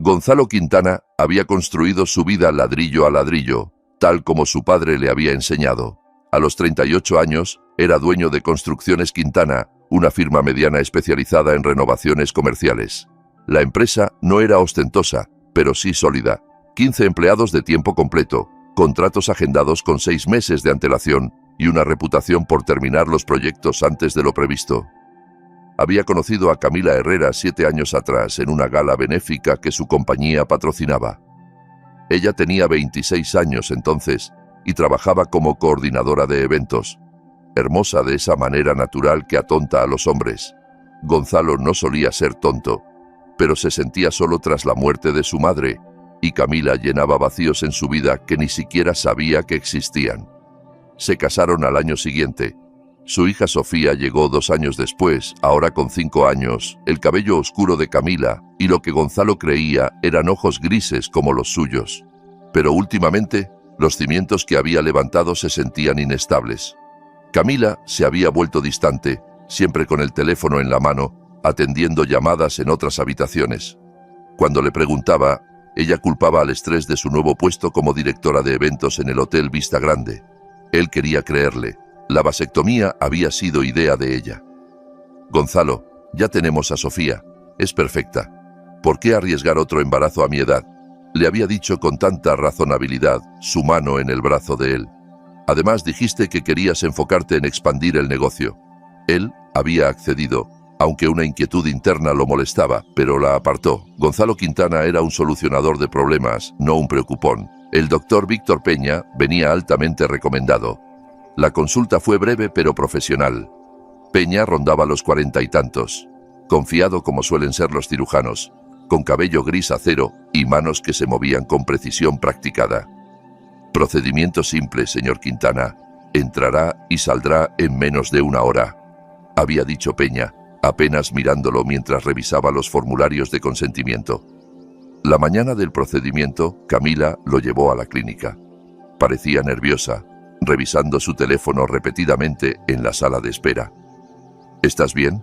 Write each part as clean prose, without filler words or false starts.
Gonzalo Quintana había construido su vida ladrillo a ladrillo, tal como su padre le había enseñado. A los 38 años, era dueño de Construcciones Quintana, una firma mediana especializada en renovaciones comerciales. La empresa no era ostentosa, pero sí sólida. 15 empleados de tiempo completo, contratos agendados con 6 meses de antelación y una reputación por terminar los proyectos antes de lo previsto. Había conocido a Camila Herrera 7 años atrás en una gala benéfica que su compañía patrocinaba. Ella tenía 26 años entonces y trabajaba como coordinadora de eventos. Hermosa de esa manera natural que atonta a los hombres. Gonzalo no solía ser tonto, pero se sentía solo tras la muerte de su madre, y Camila llenaba vacíos en su vida que ni siquiera sabía que existían. Se casaron al año siguiente. Su hija Sofía llegó 2 años después, ahora con 5 años, el cabello oscuro de Camila, y lo que Gonzalo creía eran ojos grises como los suyos. Pero últimamente, los cimientos que había levantado se sentían inestables. Camila se había vuelto distante, siempre con el teléfono en la mano, atendiendo llamadas en otras habitaciones. Cuando le preguntaba, ella culpaba al estrés de su nuevo puesto como directora de eventos en el Hotel Vista Grande. Él quería creerle. La vasectomía había sido idea de ella. Gonzalo, ya tenemos a Sofía. Es perfecta. ¿Por qué arriesgar otro embarazo a mi edad? Le había dicho con tanta razonabilidad, su mano en el brazo de él. Además dijiste que querías enfocarte en expandir el negocio. Él había accedido, aunque una inquietud interna lo molestaba, pero la apartó. Gonzalo Quintana era un solucionador de problemas, no un preocupón. El doctor Víctor Peña venía altamente recomendado. La consulta fue breve pero profesional. Peña rondaba los 40 y tantos, confiado como suelen ser los cirujanos, con cabello gris acero y manos que se movían con precisión practicada. Procedimiento simple, señor Quintana. Entrará y saldrá en menos de 1 hora, había dicho Peña, apenas mirándolo mientras revisaba los formularios de consentimiento. La mañana del procedimiento, Camila lo llevó a la clínica. Parecía nerviosa, revisando su teléfono repetidamente en la sala de espera. ¿Estás bien?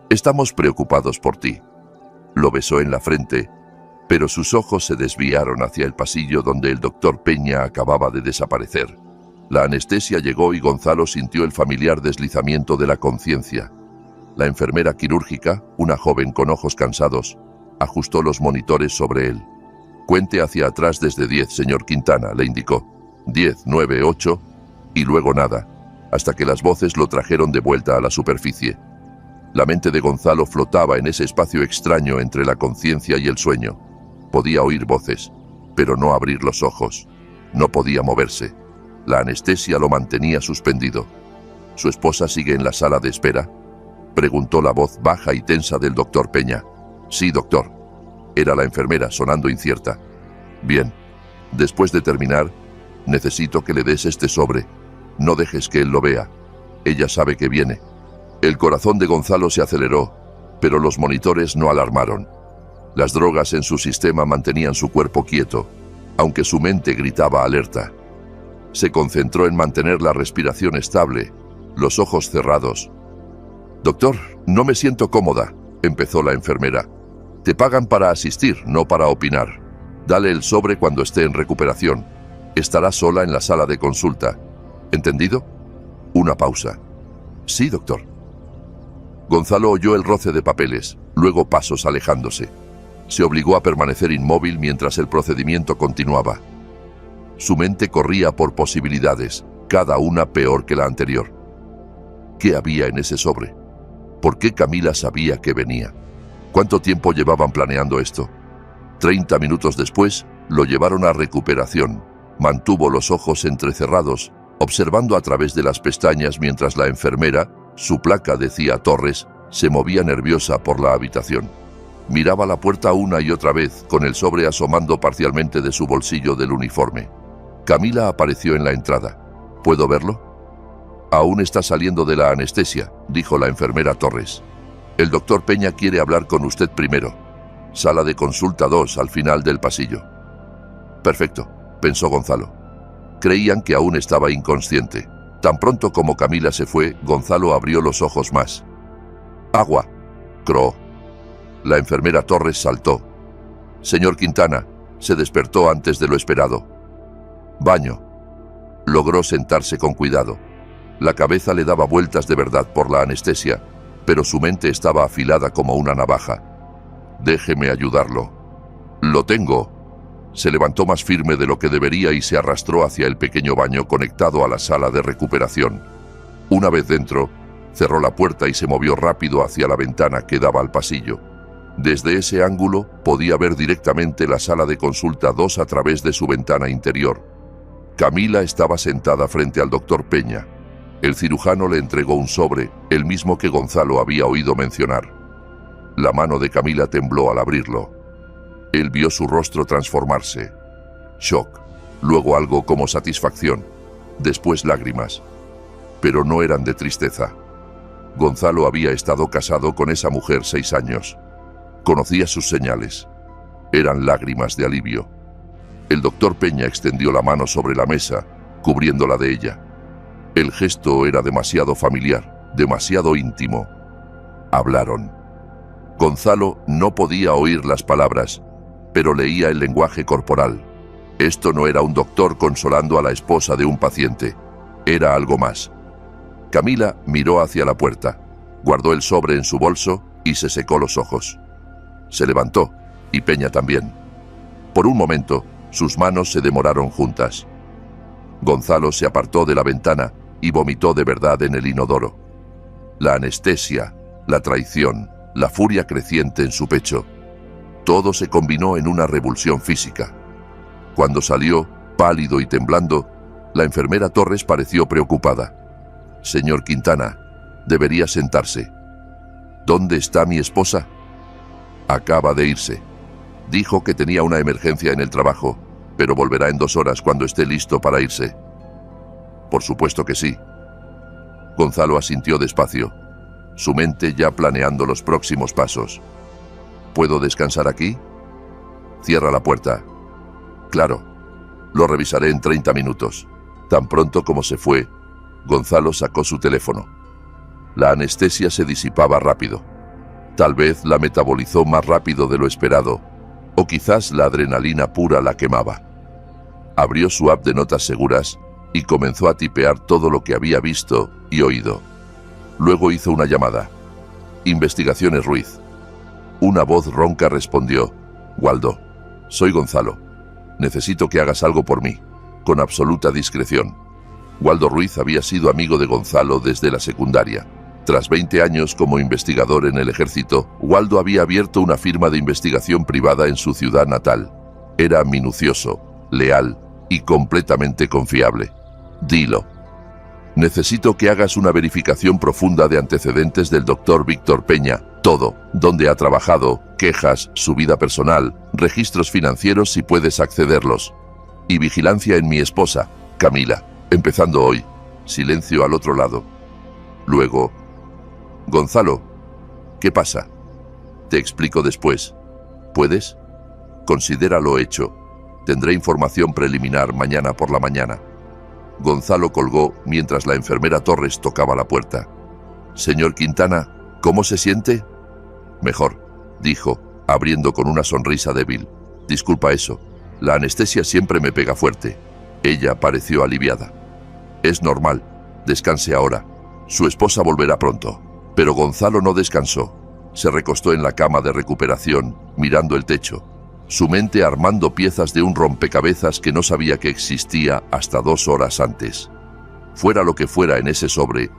Estamos preocupados por ti. Lo besó en la frente, pero sus ojos se desviaron hacia el pasillo donde el doctor Peña acababa de desaparecer. La anestesia llegó y Gonzalo sintió el familiar deslizamiento de la conciencia. La enfermera quirúrgica, una joven con ojos cansados, ajustó los monitores sobre él. Cuente hacia atrás desde 10, señor Quintana, le indicó. 10, 9, 8, y luego nada, hasta que las voces lo trajeron de vuelta a la superficie. La mente de Gonzalo flotaba en ese espacio extraño entre la conciencia y el sueño. Podía oír voces, pero no abrir los ojos. No podía moverse. La anestesia lo mantenía suspendido. ¿Su esposa sigue en la sala de espera?, preguntó la voz baja y tensa del doctor Peña. Sí, doctor. Era la enfermera, sonando incierta. Bien. Después de terminar, necesito que le des este sobre. No dejes que él lo vea. Ella sabe que viene. El corazón de Gonzalo se aceleró, pero los monitores no alarmaron. Las drogas en su sistema mantenían su cuerpo quieto, aunque su mente gritaba alerta. Se concentró en mantener la respiración estable, los ojos cerrados. Doctor, no me siento cómoda, empezó la enfermera. Te pagan para asistir, no para opinar. Dale el sobre cuando esté en recuperación. Estará sola en la sala de consulta. ¿Entendido? Una pausa. Sí, doctor. Gonzalo oyó el roce de papeles, luego pasos alejándose. Se obligó a permanecer inmóvil mientras el procedimiento continuaba. Su mente corría por posibilidades, cada una peor que la anterior. ¿Qué había en ese sobre? ¿Por qué Camila sabía que venía? ¿Cuánto tiempo llevaban planeando esto? 30 minutos después, lo llevaron a recuperación. Mantuvo los ojos entrecerrados, observando a través de las pestañas mientras la enfermera, su placa decía Torres, se movía nerviosa por la habitación. Miraba la puerta una y otra vez, con el sobre asomando parcialmente de su bolsillo del uniforme. Camila apareció en la entrada. ¿Puedo verlo? Aún está saliendo de la anestesia, dijo la enfermera Torres. El doctor Peña quiere hablar con usted primero. Sala de consulta 2, al final del pasillo. Perfecto, pensó Gonzalo. Creían que aún estaba inconsciente. Tan pronto como Camila se fue, Gonzalo abrió los ojos más. Agua, croó. La enfermera Torres saltó. Señor Quintana, se despertó antes de lo esperado. Baño. Logró sentarse con cuidado. La cabeza le daba vueltas de verdad por la anestesia, pero su mente estaba afilada como una navaja. Déjeme ayudarlo. Lo tengo. Se levantó más firme de lo que debería y se arrastró hacia el pequeño baño conectado a la sala de recuperación. Una vez dentro, cerró la puerta y se movió rápido hacia la ventana que daba al pasillo. Desde ese ángulo podía ver directamente la sala de consulta 2 a través de su ventana interior. Camila estaba sentada frente al doctor Peña. El cirujano le entregó un sobre, el mismo que Gonzalo había oído mencionar. La mano de Camila tembló al abrirlo. Él vio su rostro transformarse. Shock, luego algo como satisfacción, después lágrimas. Pero no eran de tristeza. Gonzalo había estado casado con esa mujer 6 años. Conocía sus señales. Eran lágrimas de alivio. El doctor Peña extendió la mano sobre la mesa, cubriéndola de ella. El gesto era demasiado familiar, demasiado íntimo. Hablaron. Gonzalo no podía oír las palabras, pero leía el lenguaje corporal. Esto no era un doctor consolando a la esposa de un paciente. Era algo más. Camila miró hacia la puerta, guardó el sobre en su bolso y se secó los ojos. Se levantó, y Peña también. Por un momento, sus manos se demoraron juntas. Gonzalo se apartó de la ventana y vomitó de verdad en el inodoro. La anestesia, la traición, la furia creciente en su pecho. Todo se combinó en una revulsión física. Cuando salió, pálido y temblando, la enfermera Torres pareció preocupada. Señor Quintana, debería sentarse. ¿Dónde está mi esposa? Acaba de irse. Dijo que tenía una emergencia en el trabajo, pero volverá en 2 horas cuando esté listo para irse. Por supuesto que sí. Gonzalo asintió despacio, su mente ya planeando los próximos pasos. ¿Puedo descansar aquí? Cierra la puerta. Claro. Lo revisaré en 30 minutos. Tan pronto como se fue, Gonzalo sacó su teléfono. La anestesia se disipaba rápido. Tal vez la metabolizó más rápido de lo esperado, o quizás la adrenalina pura la quemaba. Abrió su app de notas seguras y comenzó a tipear todo lo que había visto y oído. Luego hizo una llamada. Investigaciones Ruiz. Una voz ronca respondió. Waldo, soy Gonzalo. Necesito que hagas algo por mí, con absoluta discreción. Waldo Ruiz había sido amigo de Gonzalo desde la secundaria. Tras 20 años como investigador en el ejército, Waldo había abierto una firma de investigación privada en su ciudad natal. Era minucioso, leal y completamente confiable. Dilo. Necesito que hagas una verificación profunda de antecedentes del doctor Víctor Peña, todo, dónde ha trabajado, quejas, su vida personal, registros financieros si puedes accederlos. Y vigilancia en mi esposa, Camila, empezando hoy. Silencio al otro lado. Luego, Gonzalo, ¿qué pasa? Te explico después. ¿Puedes? Considéralo hecho. Tendré información preliminar mañana por la mañana. Gonzalo colgó mientras la enfermera Torres tocaba la puerta. Señor Quintana, ¿cómo se siente? Mejor, dijo, abriendo con una sonrisa débil. Disculpa eso. La anestesia siempre me pega fuerte. Ella pareció aliviada. Es normal. Descanse ahora. Su esposa volverá pronto. Pero Gonzalo no descansó. Se recostó en la cama de recuperación, mirando el techo, su mente armando piezas de un rompecabezas que no sabía que existía hasta 2 horas antes. Fuera lo que fuera en ese sobre,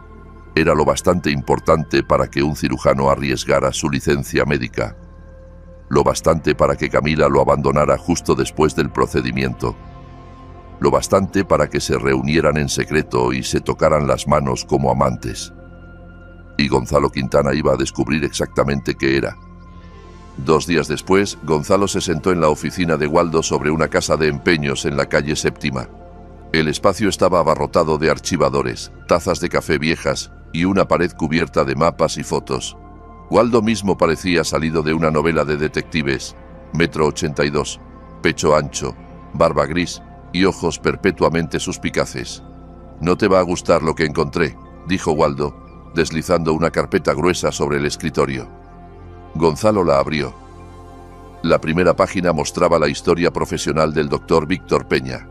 era lo bastante importante para que un cirujano arriesgara su licencia médica. Lo bastante para que Camila lo abandonara justo después del procedimiento. Lo bastante para que se reunieran en secreto y se tocaran las manos como amantes. Y Gonzalo Quintana iba a descubrir exactamente qué era. 2 días después, Gonzalo se sentó en la oficina de Waldo sobre una casa de empeños en la calle Séptima. El espacio estaba abarrotado de archivadores, tazas de café viejas y una pared cubierta de mapas y fotos. Waldo mismo parecía salido de una novela de detectives. 1,82 m, pecho ancho, barba gris y ojos perpetuamente suspicaces. «No te va a gustar lo que encontré», dijo Waldo, deslizando una carpeta gruesa sobre el escritorio. Gonzalo la abrió. La primera página mostraba la historia profesional del Dr. Víctor Peña.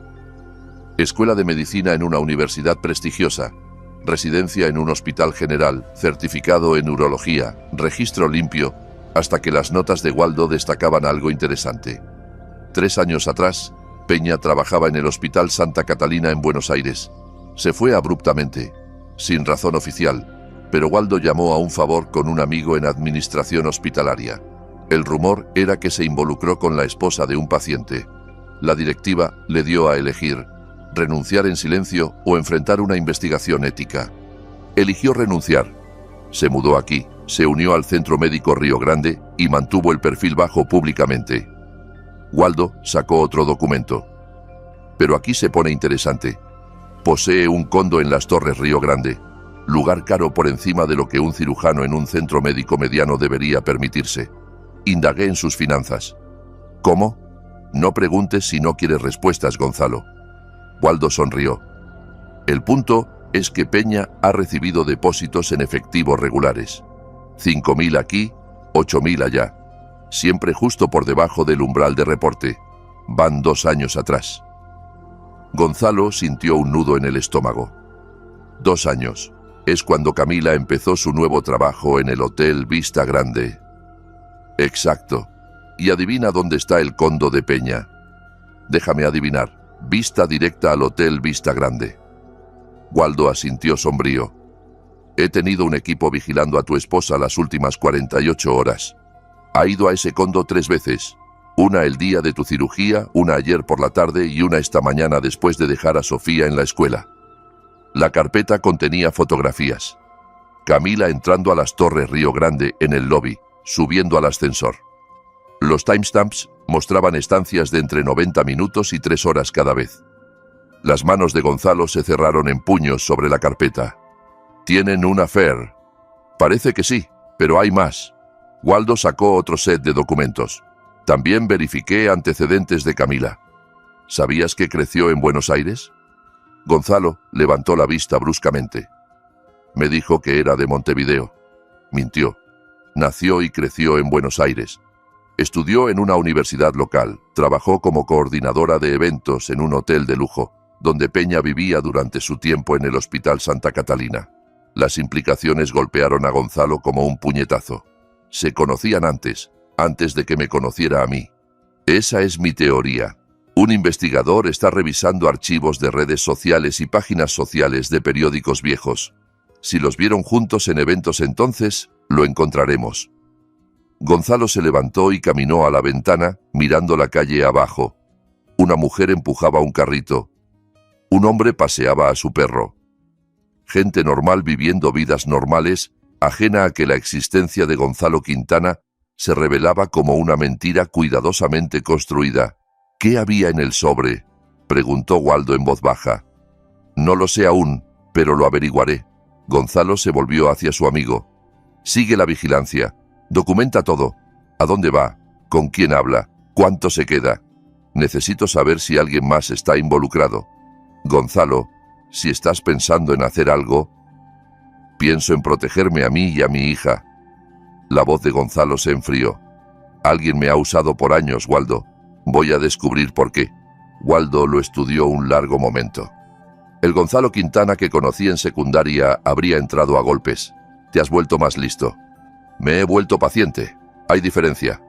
Escuela de medicina en una universidad prestigiosa, residencia en un hospital general, certificado en urología, registro limpio, hasta que las notas de Waldo destacaban algo interesante. 3 años atrás, Peña trabajaba en el Hospital Santa Catalina en Buenos Aires. Se fue abruptamente, sin razón oficial, pero Waldo llamó a un favor con un amigo en administración hospitalaria. El rumor era que se involucró con la esposa de un paciente. La directiva le dio a elegir: renunciar en silencio o enfrentar una investigación ética. Eligió renunciar. Se mudó aquí, se unió al Centro Médico Río Grande y mantuvo el perfil bajo públicamente. Waldo sacó otro documento. Pero aquí se pone interesante. Posee un condo en las Torres Río Grande, lugar caro por encima de lo que un cirujano en un centro médico mediano debería permitirse. Indagué en sus finanzas. ¿Cómo? No preguntes si no quieres respuestas, Gonzalo. Waldo sonrió. El punto es que Peña ha recibido depósitos en efectivo regulares. 5.000 aquí, 8.000 allá. Siempre justo por debajo del umbral de reporte. Van 2 años atrás. Gonzalo sintió un nudo en el estómago. 2 años. Es cuando Camila empezó su nuevo trabajo en el Hotel Vista Grande. Exacto. Y adivina dónde está el condo de Peña. Déjame adivinar. Vista directa al Hotel Vista Grande. Waldo asintió sombrío. He tenido un equipo vigilando a tu esposa las últimas 48 horas. Ha ido a ese condo 3 veces. Una el día de tu cirugía, una ayer por la tarde y una esta mañana después de dejar a Sofía en la escuela. La carpeta contenía fotografías. Camila entrando a las Torres Río Grande en el lobby, subiendo al ascensor. Los timestamps mostraban estancias de entre 90 minutos y 3 horas cada vez. Las manos de Gonzalo se cerraron en puños sobre la carpeta. ¿Tienen un affair? Parece que sí, pero hay más. Waldo sacó otro set de documentos. También verifiqué antecedentes de Camila. ¿Sabías que creció en Buenos Aires? Gonzalo levantó la vista bruscamente. Me dijo que era de Montevideo. Mintió. Nació y creció en Buenos Aires. Estudió en una universidad local, trabajó como coordinadora de eventos en un hotel de lujo, donde Peña vivía durante su tiempo en el Hospital Santa Catalina. Las implicaciones golpearon a Gonzalo como un puñetazo. Se conocían antes de que me conociera a mí. Esa es mi teoría. Un investigador está revisando archivos de redes sociales y páginas sociales de periódicos viejos. Si los vieron juntos en eventos entonces, lo encontraremos. Gonzalo se levantó y caminó a la ventana, mirando la calle abajo. Una mujer empujaba un carrito. Un hombre paseaba a su perro. Gente normal viviendo vidas normales, ajena a que la existencia de Gonzalo Quintana se revelaba como una mentira cuidadosamente construida. ¿Qué había en el sobre?, preguntó Waldo en voz baja. No lo sé aún, pero lo averiguaré. Gonzalo se volvió hacia su amigo. Sigue la vigilancia. Documenta todo. ¿A dónde va? ¿Con quién habla? ¿Cuánto se queda? Necesito saber si alguien más está involucrado. Gonzalo, si estás pensando en hacer algo... Pienso en protegerme a mí y a mi hija. La voz de Gonzalo se enfrió. Alguien me ha usado por años, Waldo. Voy a descubrir por qué. Waldo lo estudió un largo momento. El Gonzalo Quintana que conocí en secundaria habría entrado a golpes. Te has vuelto más listo. Me he vuelto paciente. Hay diferencia.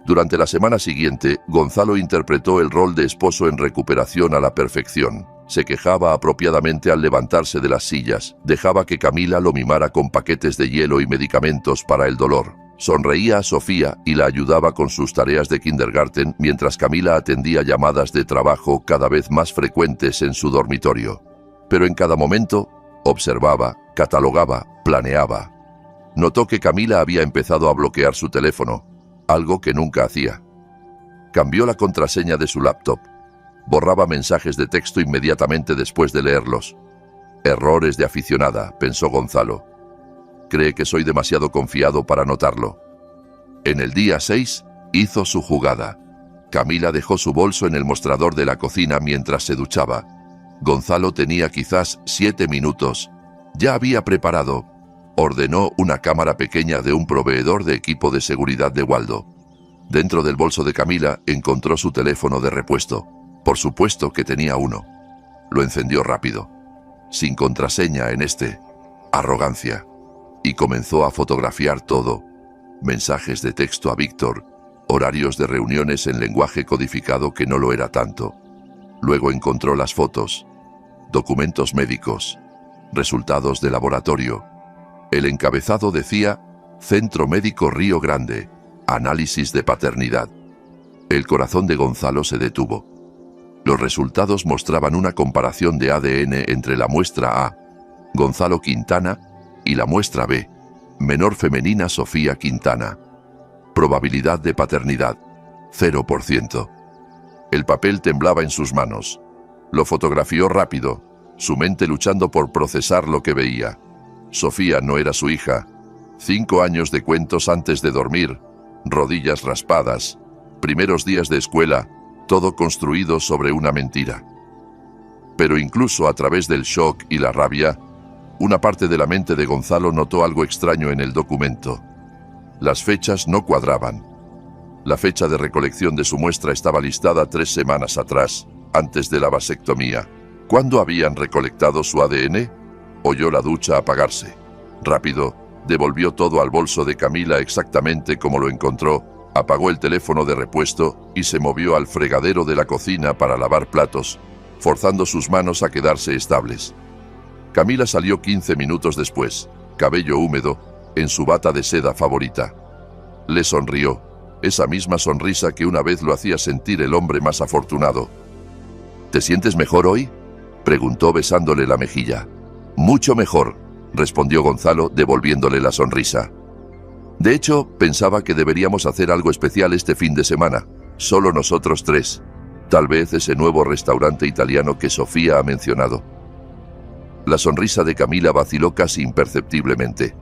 Durante la semana siguiente, Gonzalo interpretó el rol de esposo en recuperación a la perfección. Se quejaba apropiadamente al levantarse de las sillas, dejaba que Camila lo mimara con paquetes de hielo y medicamentos para el dolor. Sonreía a Sofía y la ayudaba con sus tareas de kindergarten mientras Camila atendía llamadas de trabajo cada vez más frecuentes en su dormitorio. Pero en cada momento, observaba, catalogaba, planeaba. Notó que Camila había empezado a bloquear su teléfono, algo que nunca hacía. Cambió la contraseña de su laptop. Borraba mensajes de texto inmediatamente después de leerlos. Errores de aficionada, pensó Gonzalo. Cree que soy demasiado confiado para notarlo. En el día 6, hizo su jugada. Camila dejó su bolso en el mostrador de la cocina mientras se duchaba. Gonzalo tenía quizás 7 minutos. Ya había preparado. Ordenó una cámara pequeña de un proveedor de equipo de seguridad de Waldo. Dentro del bolso de Camila encontró su teléfono de repuesto. Por supuesto que tenía uno. Lo encendió rápido. Sin contraseña en este. Arrogancia. Y comenzó a fotografiar todo. Mensajes de texto a Víctor. Horarios de reuniones en lenguaje codificado que no lo era tanto. Luego encontró las fotos. Documentos médicos. Resultados de laboratorio. El encabezado decía: Centro Médico Río Grande. Análisis de paternidad. El corazón de Gonzalo se detuvo. Los resultados mostraban una comparación de ADN entre la muestra A, Gonzalo Quintana, y la muestra B, menor femenina Sofía Quintana. Probabilidad de paternidad, 0%. El papel temblaba en sus manos. Lo fotografió rápido, su mente luchando por procesar lo que veía. Sofía no era su hija. 5 años de cuentos antes de dormir, rodillas raspadas, primeros días de escuela, todo construido sobre una mentira. Pero incluso a través del shock y la rabia, una parte de la mente de Gonzalo notó algo extraño en el documento. Las fechas no cuadraban. La fecha de recolección de su muestra estaba listada 3 semanas atrás, antes de la vasectomía. ¿Cuándo habían recolectado su ADN? Oyó la ducha apagarse. Rápido, devolvió todo al bolso de Camila exactamente como lo encontró, apagó el teléfono de repuesto y se movió al fregadero de la cocina para lavar platos, forzando sus manos a quedarse estables. Camila salió 15 minutos después, cabello húmedo, en su bata de seda favorita. Le sonrió, esa misma sonrisa que una vez lo hacía sentir el hombre más afortunado. ¿Te sientes mejor hoy?, preguntó besándole la mejilla. Mucho mejor, respondió Gonzalo devolviéndole la sonrisa. De hecho, pensaba que deberíamos hacer algo especial este fin de semana, solo nosotros 3. Tal vez ese nuevo restaurante italiano que Sofía ha mencionado. La sonrisa de Camila vaciló casi imperceptiblemente.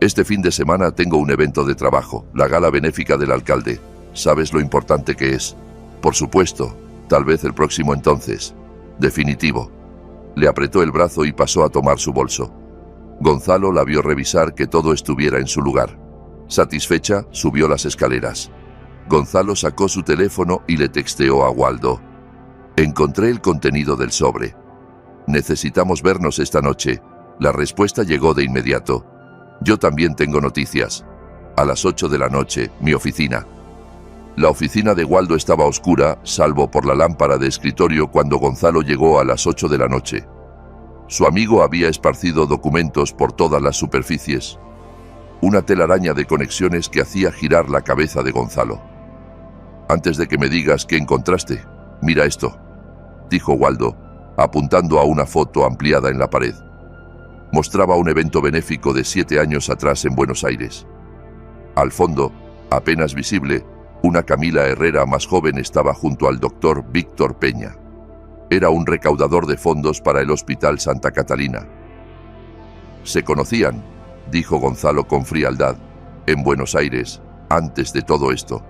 Este fin de semana tengo un evento de trabajo, la gala benéfica del alcalde. ¿Sabes lo importante que es? Por supuesto, tal vez el próximo entonces. Definitivo. Le apretó el brazo y pasó a tomar su bolso. Gonzalo la vio revisar que todo estuviera en su lugar. Satisfecha, subió las escaleras. Gonzalo sacó su teléfono y le texteó a Waldo. Encontré el contenido del sobre. Necesitamos vernos esta noche. La respuesta llegó de inmediato. Yo también tengo noticias. A las 8 de la noche, mi oficina. La oficina de Waldo estaba oscura, salvo por la lámpara de escritorio cuando Gonzalo llegó a las 8 de la noche. Su amigo había esparcido documentos por todas las superficies. Una telaraña de conexiones que hacía girar la cabeza de Gonzalo. Antes de que me digas qué encontraste, mira esto, dijo Waldo, apuntando a una foto ampliada en la pared. Mostraba un evento benéfico de 7 años atrás en Buenos Aires. Al fondo, apenas visible, una Camila Herrera más joven estaba junto al doctor Víctor Peña. Era un recaudador de fondos para el Hospital Santa Catalina. Se conocían, dijo Gonzalo con frialdad, en Buenos Aires, antes de todo esto.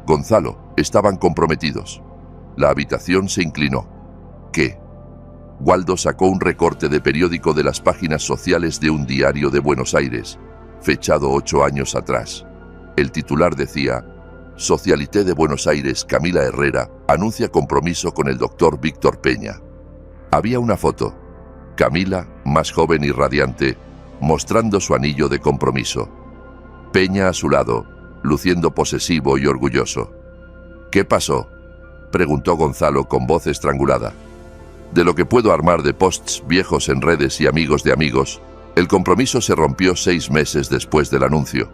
Gonzalo, estaban comprometidos. La habitación se inclinó. ¿Qué? Waldo sacó un recorte de periódico de las páginas sociales de un diario de Buenos Aires, fechado 8 años atrás. El titular decía: Socialité de Buenos Aires, Camila Herrera, anuncia compromiso con el doctor Víctor Peña. Había una foto. Camila, más joven y radiante, mostrando su anillo de compromiso. Peña a su lado, luciendo posesivo y orgulloso. ¿Qué pasó?, preguntó Gonzalo con voz estrangulada. De lo que puedo armar de posts viejos en redes y amigos de amigos, el compromiso se rompió 6 meses después del anuncio.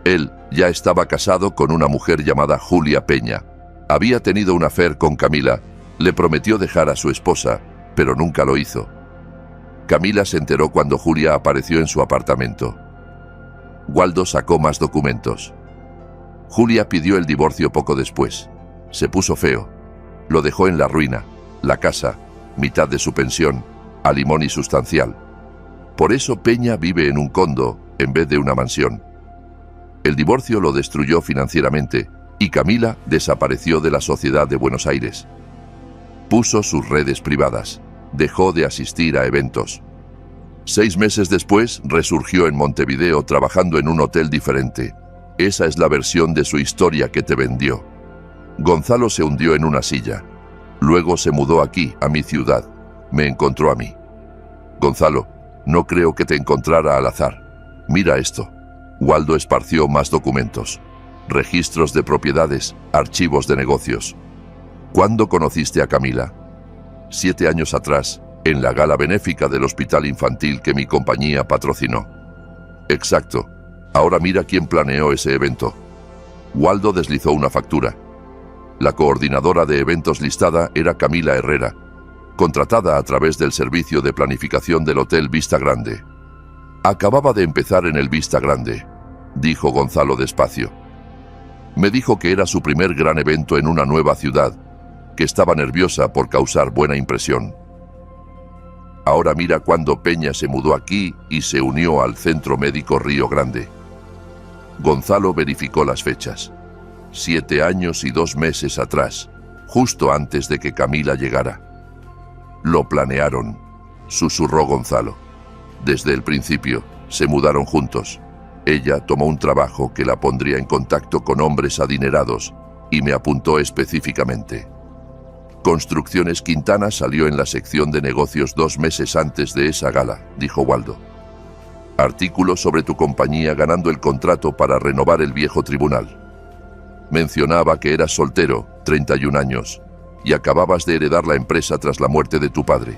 Él ya estaba casado con una mujer llamada Julia Peña. Había tenido un affair con Camila, le prometió dejar a su esposa, pero nunca lo hizo. Camila se enteró cuando Julia apareció en su apartamento. Waldo sacó más documentos. Julia pidió el divorcio poco después. Se puso feo. Lo dejó en la ruina, la casa, mitad de su pensión, alimony sustancial. Por eso Peña vive en un condo en vez de una mansión. El divorcio lo destruyó financieramente y Camila desapareció de la sociedad de Buenos Aires. Puso sus redes privadas, dejó de asistir a eventos. 6 meses después resurgió en Montevideo trabajando en un hotel diferente. Esa es la versión de su historia que te vendió. Gonzalo se hundió en una silla. Luego se mudó aquí, a mi ciudad. Me encontró a mí. Gonzalo, no creo que te encontrara al azar. Mira esto. Waldo esparció más documentos. Registros de propiedades, archivos de negocios. ¿Cuándo conociste a Camila? 7 años atrás, en la gala benéfica del hospital infantil que mi compañía patrocinó. Exacto. Ahora mira quién planeó ese evento. Waldo deslizó una factura. La coordinadora de eventos listada era Camila Herrera, contratada a través del servicio de planificación del Hotel Vista Grande. Acababa de empezar en el Vista Grande, dijo Gonzalo despacio. Me dijo que era su primer gran evento en una nueva ciudad, que estaba nerviosa por causar buena impresión. Ahora mira cuando Peña se mudó aquí y se unió al Centro Médico Río Grande. Gonzalo verificó las fechas. 7 años y 2 meses atrás, justo antes de que Camila llegara. Lo planearon, susurró Gonzalo. Desde el principio, se mudaron juntos. Ella tomó un trabajo que la pondría en contacto con hombres adinerados y me apuntó específicamente. Construcciones Quintana salió en la sección de negocios 2 meses antes de esa gala, dijo Waldo. Artículo sobre tu compañía ganando el contrato para renovar el viejo tribunal. Mencionaba que eras soltero, 31 años, y acababas de heredar la empresa tras la muerte de tu padre.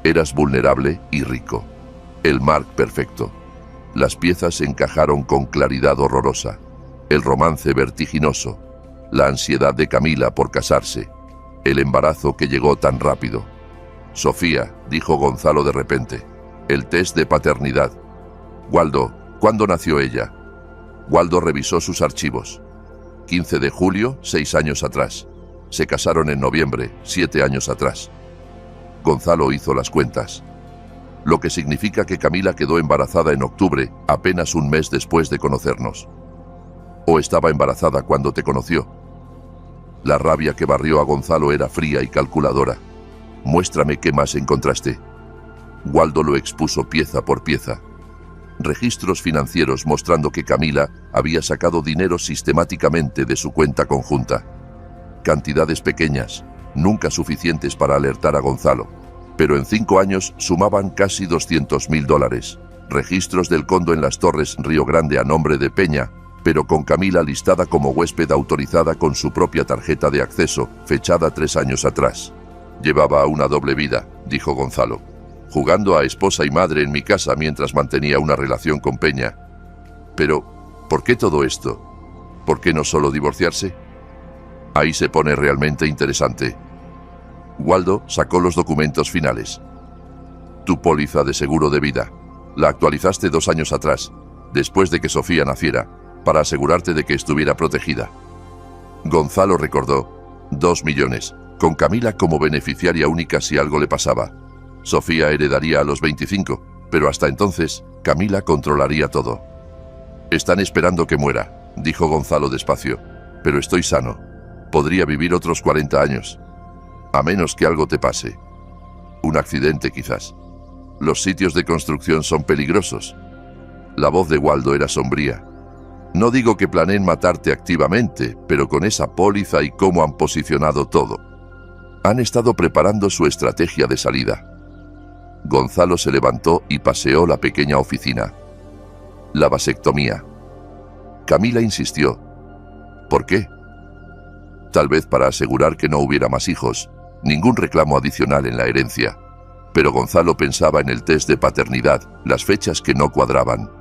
Eras vulnerable y rico. El mark perfecto. Las piezas encajaron con claridad horrorosa. El romance vertiginoso. La ansiedad de Camila por casarse. El embarazo que llegó tan rápido. Sofía, dijo Gonzalo de repente. El test de paternidad. Waldo, ¿cuándo nació ella? Waldo revisó sus archivos. 15 de julio, 6 años atrás. Se casaron en noviembre, 7 años atrás. Gonzalo hizo las cuentas. Lo que significa que Camila quedó embarazada en octubre, apenas un mes después de conocernos. ¿O estaba embarazada cuando te conoció? La rabia que barrió a Gonzalo era fría y calculadora. Muéstrame qué más encontraste. Waldo lo expuso pieza por pieza. Registros financieros mostrando que Camila había sacado dinero sistemáticamente de su cuenta conjunta. Cantidades pequeñas, nunca suficientes para alertar a Gonzalo, pero en 5 años sumaban casi $200.000. Registros del condo en Las Torres, Río Grande a nombre de Peña, pero con Camila listada como huésped autorizada con su propia tarjeta de acceso, fechada 3 años atrás. Llevaba una doble vida, dijo Gonzalo. Jugando a esposa y madre en mi casa mientras mantenía una relación con Peña. Pero, ¿por qué todo esto? ¿Por qué no solo divorciarse? Ahí se pone realmente interesante. Waldo sacó los documentos finales. Tu póliza de seguro de vida. La actualizaste 2 años atrás, después de que Sofía naciera, para asegurarte de que estuviera protegida. Gonzalo recordó. 2 millones, con Camila como beneficiaria única si algo le pasaba. Sofía heredaría a los 25, pero hasta entonces, Camila controlaría todo. Están esperando que muera, dijo Gonzalo despacio, pero estoy sano. Podría vivir otros 40 años. A menos que algo te pase. Un accidente quizás. Los sitios de construcción son peligrosos. La voz de Waldo era sombría. No digo que planeen matarte activamente, pero con esa póliza y cómo han posicionado todo. Han estado preparando su estrategia de salida. Gonzalo se levantó y paseó la pequeña oficina. La vasectomía. Camila insistió. ¿Por qué? Tal vez para asegurar que no hubiera más hijos, ningún reclamo adicional en la herencia. Pero Gonzalo pensaba en el test de paternidad, las fechas que no cuadraban.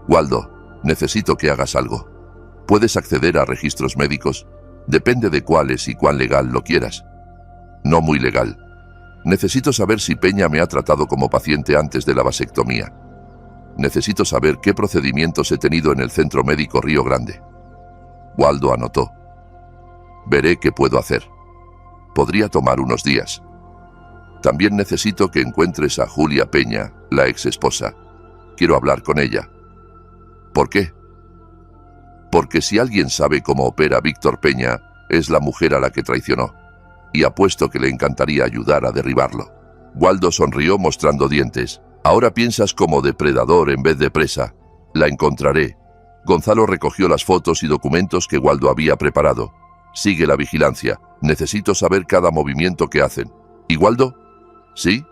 Waldo, necesito que hagas algo. ¿Puedes acceder a registros médicos? Depende de cuáles y cuán legal lo quieras. No muy legal. Necesito saber si Peña me ha tratado como paciente antes de la vasectomía. Necesito saber qué procedimientos he tenido en el Centro Médico Río Grande. Waldo anotó. Veré qué puedo hacer. Podría tomar unos días. También necesito que encuentres a Julia Peña, la ex esposa. Quiero hablar con ella. ¿Por qué? Porque si alguien sabe cómo opera Víctor Peña, es la mujer a la que traicionó. Y apuesto que le encantaría ayudar a derribarlo. Waldo sonrió mostrando dientes. Ahora piensas como depredador en vez de presa. La encontraré. Gonzalo recogió las fotos y documentos que Waldo había preparado. Sigue la vigilancia. Necesito saber cada movimiento que hacen. ¿Y Waldo? ¿Sí?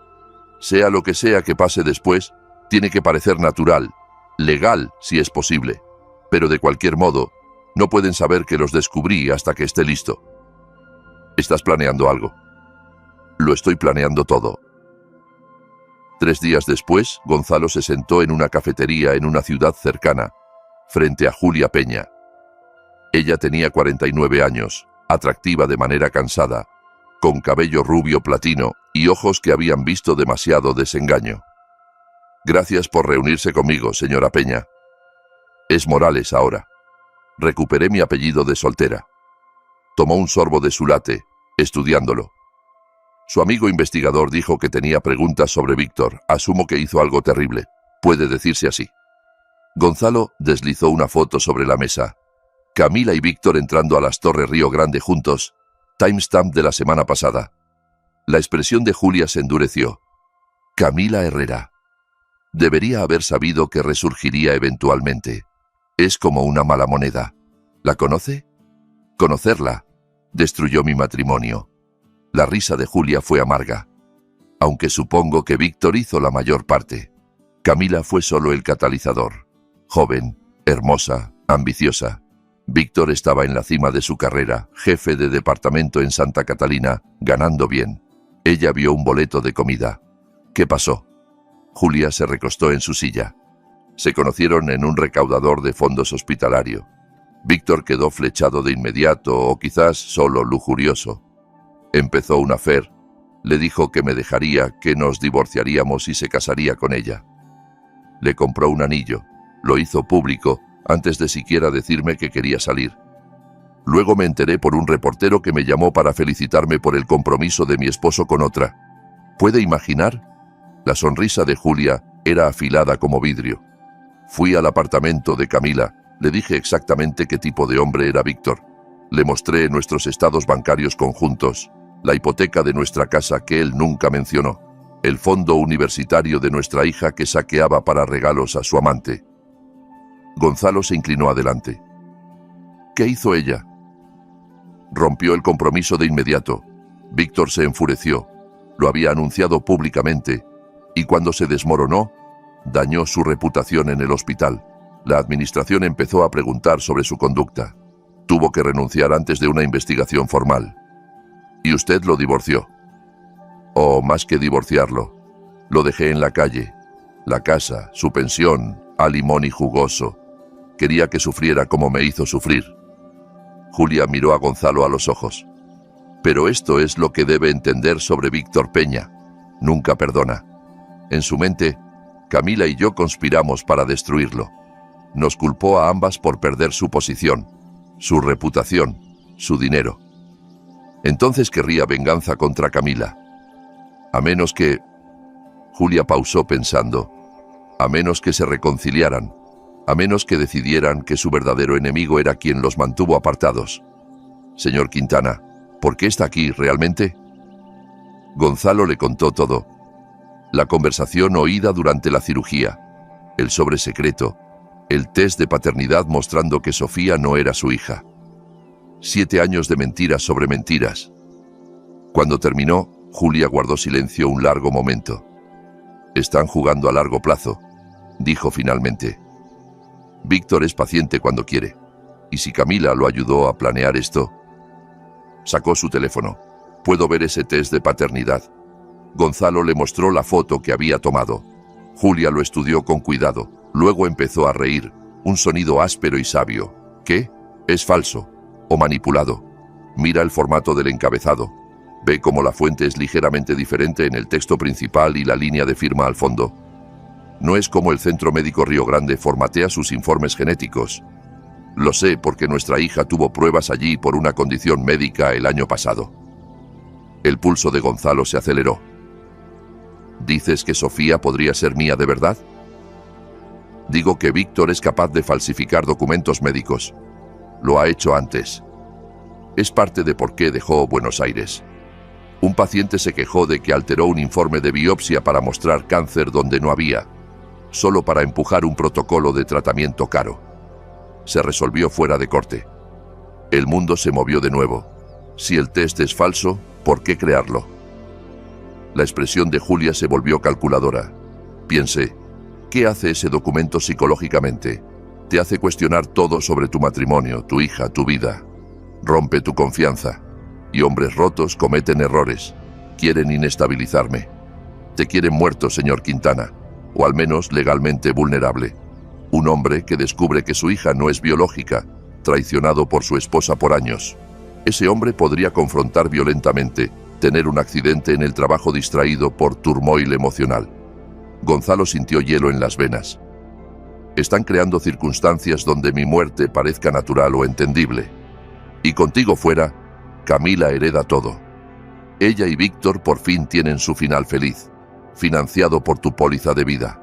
Sea lo que sea que pase después, tiene que parecer natural, legal si es posible. Pero de cualquier modo, no pueden saber que los descubrí hasta que esté listo. ¿Estás planeando algo? Lo estoy planeando todo. 3 días después, Gonzalo se sentó en una cafetería en una ciudad cercana, frente a Julia Peña. Ella tenía 49 años, atractiva de manera cansada, con cabello rubio platino y ojos que habían visto demasiado desengaño. Gracias por reunirse conmigo, señora Peña. Es Morales ahora. Recuperé mi apellido de soltera. Tomó un sorbo de su latte, estudiándolo. Su amigo investigador dijo que tenía preguntas sobre Víctor. Asumo que hizo algo terrible. Puede decirse así. Gonzalo deslizó una foto sobre la mesa. Camila y Víctor entrando a las Torres Río Grande juntos. Timestamp de la semana pasada. La expresión de Julia se endureció. Camila Herrera. Debería haber sabido que resurgiría eventualmente. Es como una mala moneda. ¿La conoce? Conocerla destruyó mi matrimonio. La risa de Julia fue amarga. Aunque supongo que Víctor hizo la mayor parte. Camila fue solo el catalizador. Joven, hermosa, ambiciosa. Víctor estaba en la cima de su carrera, jefe de departamento en Santa Catalina, ganando bien. Ella vio un boleto de comida. ¿Qué pasó? Julia se recostó en su silla. Se conocieron en un recaudador de fondos hospitalario. Víctor quedó flechado de inmediato o quizás solo lujurioso. Empezó un affair. Le dijo que me dejaría, que nos divorciaríamos y se casaría con ella. Le compró un anillo. Lo hizo público antes de siquiera decirme que quería salir. Luego me enteré por un reportero que me llamó para felicitarme por el compromiso de mi esposo con otra. ¿Puede imaginar? La sonrisa de Julia era afilada como vidrio. Fui al apartamento de Camila. Le dije exactamente qué tipo de hombre era Víctor. Le mostré nuestros estados bancarios conjuntos, la hipoteca de nuestra casa que él nunca mencionó, el fondo universitario de nuestra hija que saqueaba para regalos a su amante. Gonzalo se inclinó adelante. ¿Qué hizo ella? Rompió el compromiso de inmediato. Víctor se enfureció. Lo había anunciado públicamente. Y cuando se desmoronó, dañó su reputación en el hospital. La administración empezó a preguntar sobre su conducta. Tuvo que renunciar antes de una investigación formal. Y usted lo divorció. O más que divorciarlo, lo dejé en la calle. La casa, su pensión, a limón y jugoso. Quería que sufriera como me hizo sufrir. Julia miró a Gonzalo a los ojos. Pero esto es lo que debe entender sobre Víctor Peña. Nunca perdona. En su mente, Camila y yo conspiramos para destruirlo. Nos culpó a ambas por perder su posición, su reputación, su dinero. Entonces querría venganza contra Camila. A menos que... Julia pausó pensando. A menos que se reconciliaran. A menos que decidieran que su verdadero enemigo era quien los mantuvo apartados. Señor Quintana, ¿por qué está aquí realmente? Gonzalo le contó todo. La conversación oída durante la cirugía, el sobre secreto, el test de paternidad mostrando que Sofía no era su hija. 7 años de mentiras sobre mentiras. Cuando terminó, Julia guardó silencio un largo momento. Están jugando a largo plazo, dijo finalmente. Víctor es paciente cuando quiere. ¿Y si Camila lo ayudó a planear esto? Sacó su teléfono. Puedo ver ese test de paternidad. Gonzalo le mostró la foto que había tomado. Julia lo estudió con cuidado. Luego empezó a reír, un sonido áspero y sabio. ¿Qué? Es falso. O manipulado. Mira el formato del encabezado. Ve cómo la fuente es ligeramente diferente en el texto principal y la línea de firma al fondo. No es como el Centro Médico Río Grande formatea sus informes genéticos. Lo sé porque nuestra hija tuvo pruebas allí por una condición médica el año pasado. El pulso de Gonzalo se aceleró. ¿Dices que Sofía podría ser mía de verdad? Digo que Víctor es capaz de falsificar documentos médicos. Lo ha hecho antes. Es parte de por qué dejó Buenos Aires. Un paciente se quejó de que alteró un informe de biopsia para mostrar cáncer donde no había, solo para empujar un protocolo de tratamiento caro. Se resolvió fuera de corte. El mundo se movió de nuevo. Si el test es falso, ¿por qué crearlo? La expresión de Julia se volvió calculadora. Piensé, ¿qué hace ese documento psicológicamente? Te hace cuestionar todo sobre tu matrimonio, tu hija, tu vida. Rompe tu confianza. Y hombres rotos cometen errores. Quieren inestabilizarme. Te quieren muerto, señor Quintana, o al menos legalmente vulnerable. Un hombre que descubre que su hija no es biológica, traicionado por su esposa por años. Ese hombre podría confrontar violentamente, tener un accidente en el trabajo distraído por turmoil emocional. Gonzalo sintió hielo en las venas. Están creando circunstancias donde mi muerte parezca natural o entendible. Y contigo fuera, Camila hereda todo. Ella y Víctor por fin tienen su final feliz, financiado por tu póliza de vida.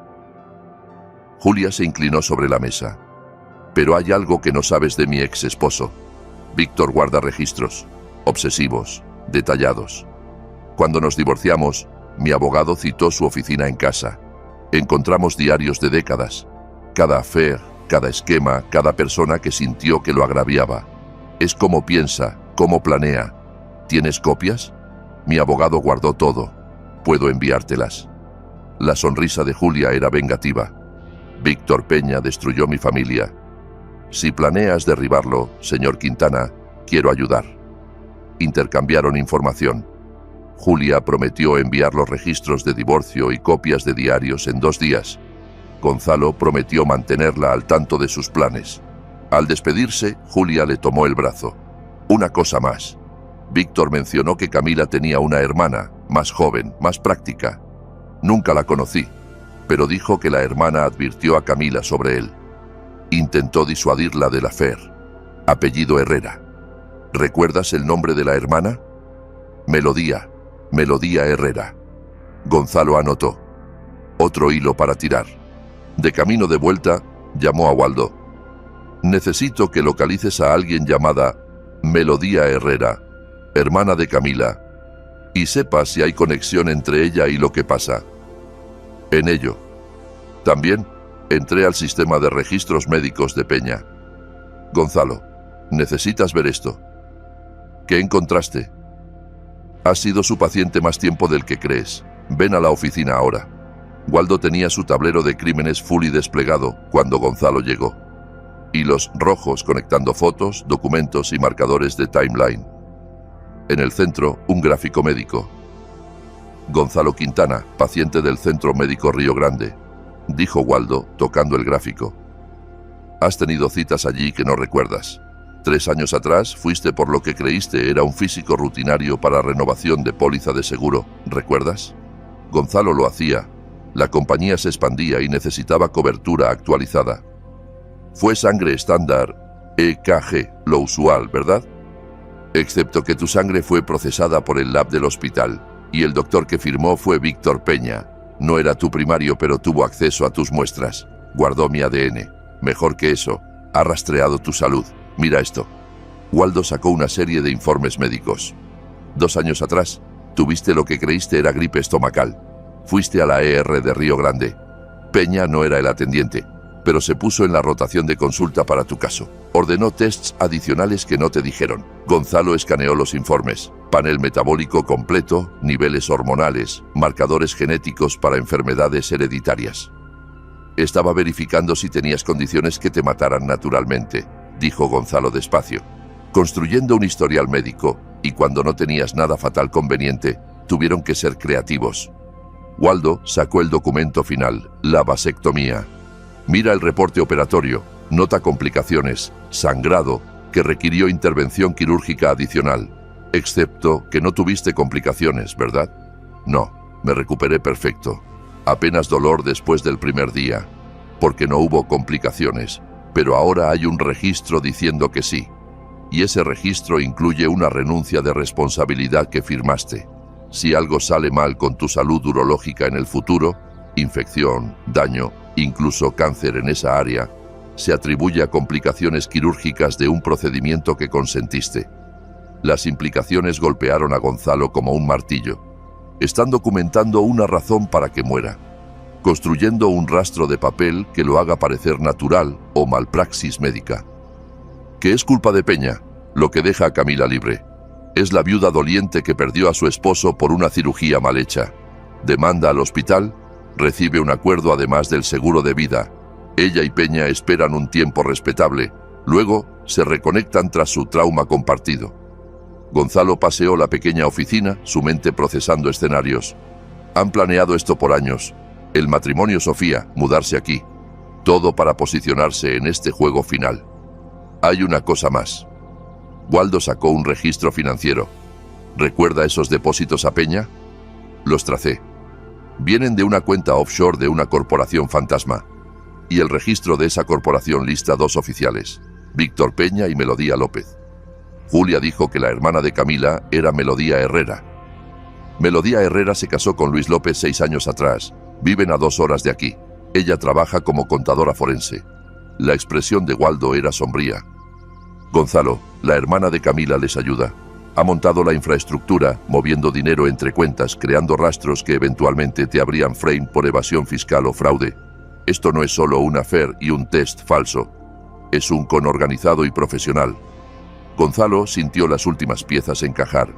Julia se inclinó sobre la mesa. Pero hay algo que no sabes de mi ex esposo. Víctor guarda registros, obsesivos, detallados. Cuando nos divorciamos, mi abogado citó su oficina en casa. Encontramos diarios de décadas. Cada affair, cada esquema, cada persona que sintió que lo agraviaba. Es cómo piensa, cómo planea. ¿Tienes copias? Mi abogado guardó todo. Puedo enviártelas. La sonrisa de Julia era vengativa. Víctor Peña destruyó mi familia. Si planeas derribarlo, señor Quintana, quiero ayudar. Intercambiaron información. Julia prometió enviar los registros de divorcio y copias de diarios en 2 días. Gonzalo prometió mantenerla al tanto de sus planes. Al despedirse, Julia le tomó el brazo. Una cosa más. Víctor mencionó que Camila tenía una hermana, más joven, más práctica. Nunca la conocí, pero dijo que la hermana advirtió a Camila sobre él. Intentó disuadirla del affair. Apellido Herrera. ¿Recuerdas el nombre de la hermana? Melodía Herrera. Gonzalo anotó. Otro hilo para tirar. De camino de vuelta, llamó a Waldo. Necesito que localices a alguien llamada Melodía Herrera, hermana de Camila, y sepas si hay conexión entre ella y lo que pasa. En ello. También entré al sistema de registros médicos de Peña. Gonzalo, necesitas ver esto. ¿Qué encontraste? Has sido su paciente más tiempo del que crees. Ven a la oficina ahora. Waldo tenía su tablero de crímenes fully desplegado cuando Gonzalo llegó. Hilos rojos conectando fotos, documentos y marcadores de timeline. En el centro, un gráfico médico. Gonzalo Quintana, paciente del Centro Médico Río Grande, dijo Waldo, tocando el gráfico. Has tenido citas allí que no recuerdas. 3 años atrás fuiste por lo que creíste era un físico rutinario para renovación de póliza de seguro, ¿recuerdas? Gonzalo lo hacía. La compañía se expandía y necesitaba cobertura actualizada. Fue sangre estándar, EKG, lo usual, ¿verdad? Excepto que tu sangre fue procesada por el lab del hospital, y el doctor que firmó fue Víctor Peña. No era tu primario, pero tuvo acceso a tus muestras. Guardó mi ADN. Mejor que eso, ha rastreado tu salud. Mira esto. Waldo sacó una serie de informes médicos. 2 años atrás, tuviste lo que creíste era gripe estomacal. Fuiste a la ER de Río Grande. Peña no era el atendiente, pero se puso en la rotación de consulta para tu caso. Ordenó tests adicionales que no te dijeron. Gonzalo escaneó los informes. Panel metabólico completo, niveles hormonales, marcadores genéticos para enfermedades hereditarias. Estaba verificando si tenías condiciones que te mataran naturalmente, dijo Gonzalo despacio. Construyendo un historial médico, y cuando no tenías nada fatal conveniente, tuvieron que ser creativos. Waldo sacó el documento final, la vasectomía. Mira el reporte operatorio, nota complicaciones, sangrado, que requirió intervención quirúrgica adicional. Excepto que no tuviste complicaciones, ¿verdad? No, me recuperé perfecto. Apenas dolor después del primer día, porque no hubo complicaciones, pero ahora hay un registro diciendo que sí. Y ese registro incluye una renuncia de responsabilidad que firmaste. Si algo sale mal con tu salud urológica en el futuro, infección, daño, incluso cáncer en esa área, se atribuye a complicaciones quirúrgicas de un procedimiento que consentiste. Las implicaciones golpearon a Gonzalo como un martillo. Están documentando una razón para que muera, construyendo un rastro de papel que lo haga parecer natural o malpraxis médica. Que es culpa de Peña, lo que deja a Camila libre. Es la viuda doliente que perdió a su esposo por una cirugía mal hecha. Demanda al hospital, recibe un acuerdo además del seguro de vida. Ella y Peña esperan un tiempo respetable, luego se reconectan tras su trauma compartido. Gonzalo paseó la pequeña oficina, su mente procesando escenarios. Han planeado esto por años. El matrimonio Sofía, mudarse aquí. Todo para posicionarse en este juego final. Hay una cosa más. Waldo sacó un registro financiero. ¿Recuerda esos depósitos a Peña? Los tracé. Vienen de una cuenta offshore de una corporación fantasma. Y el registro de esa corporación lista 2 oficiales, Víctor Peña y Melodía López. Julia dijo que la hermana de Camila era Melodía Herrera. Melodía Herrera se casó con Luis López 6 años atrás. Viven a 2 horas de aquí. Ella trabaja como contadora forense. La expresión de Waldo era sombría. Gonzalo, la hermana de Camila, les ayuda. Ha montado la infraestructura, moviendo dinero entre cuentas, creando rastros que eventualmente te abrían frame por evasión fiscal o fraude. Esto no es solo un affair y un test falso. Es un con organizado y profesional. Gonzalo sintió las últimas piezas encajar.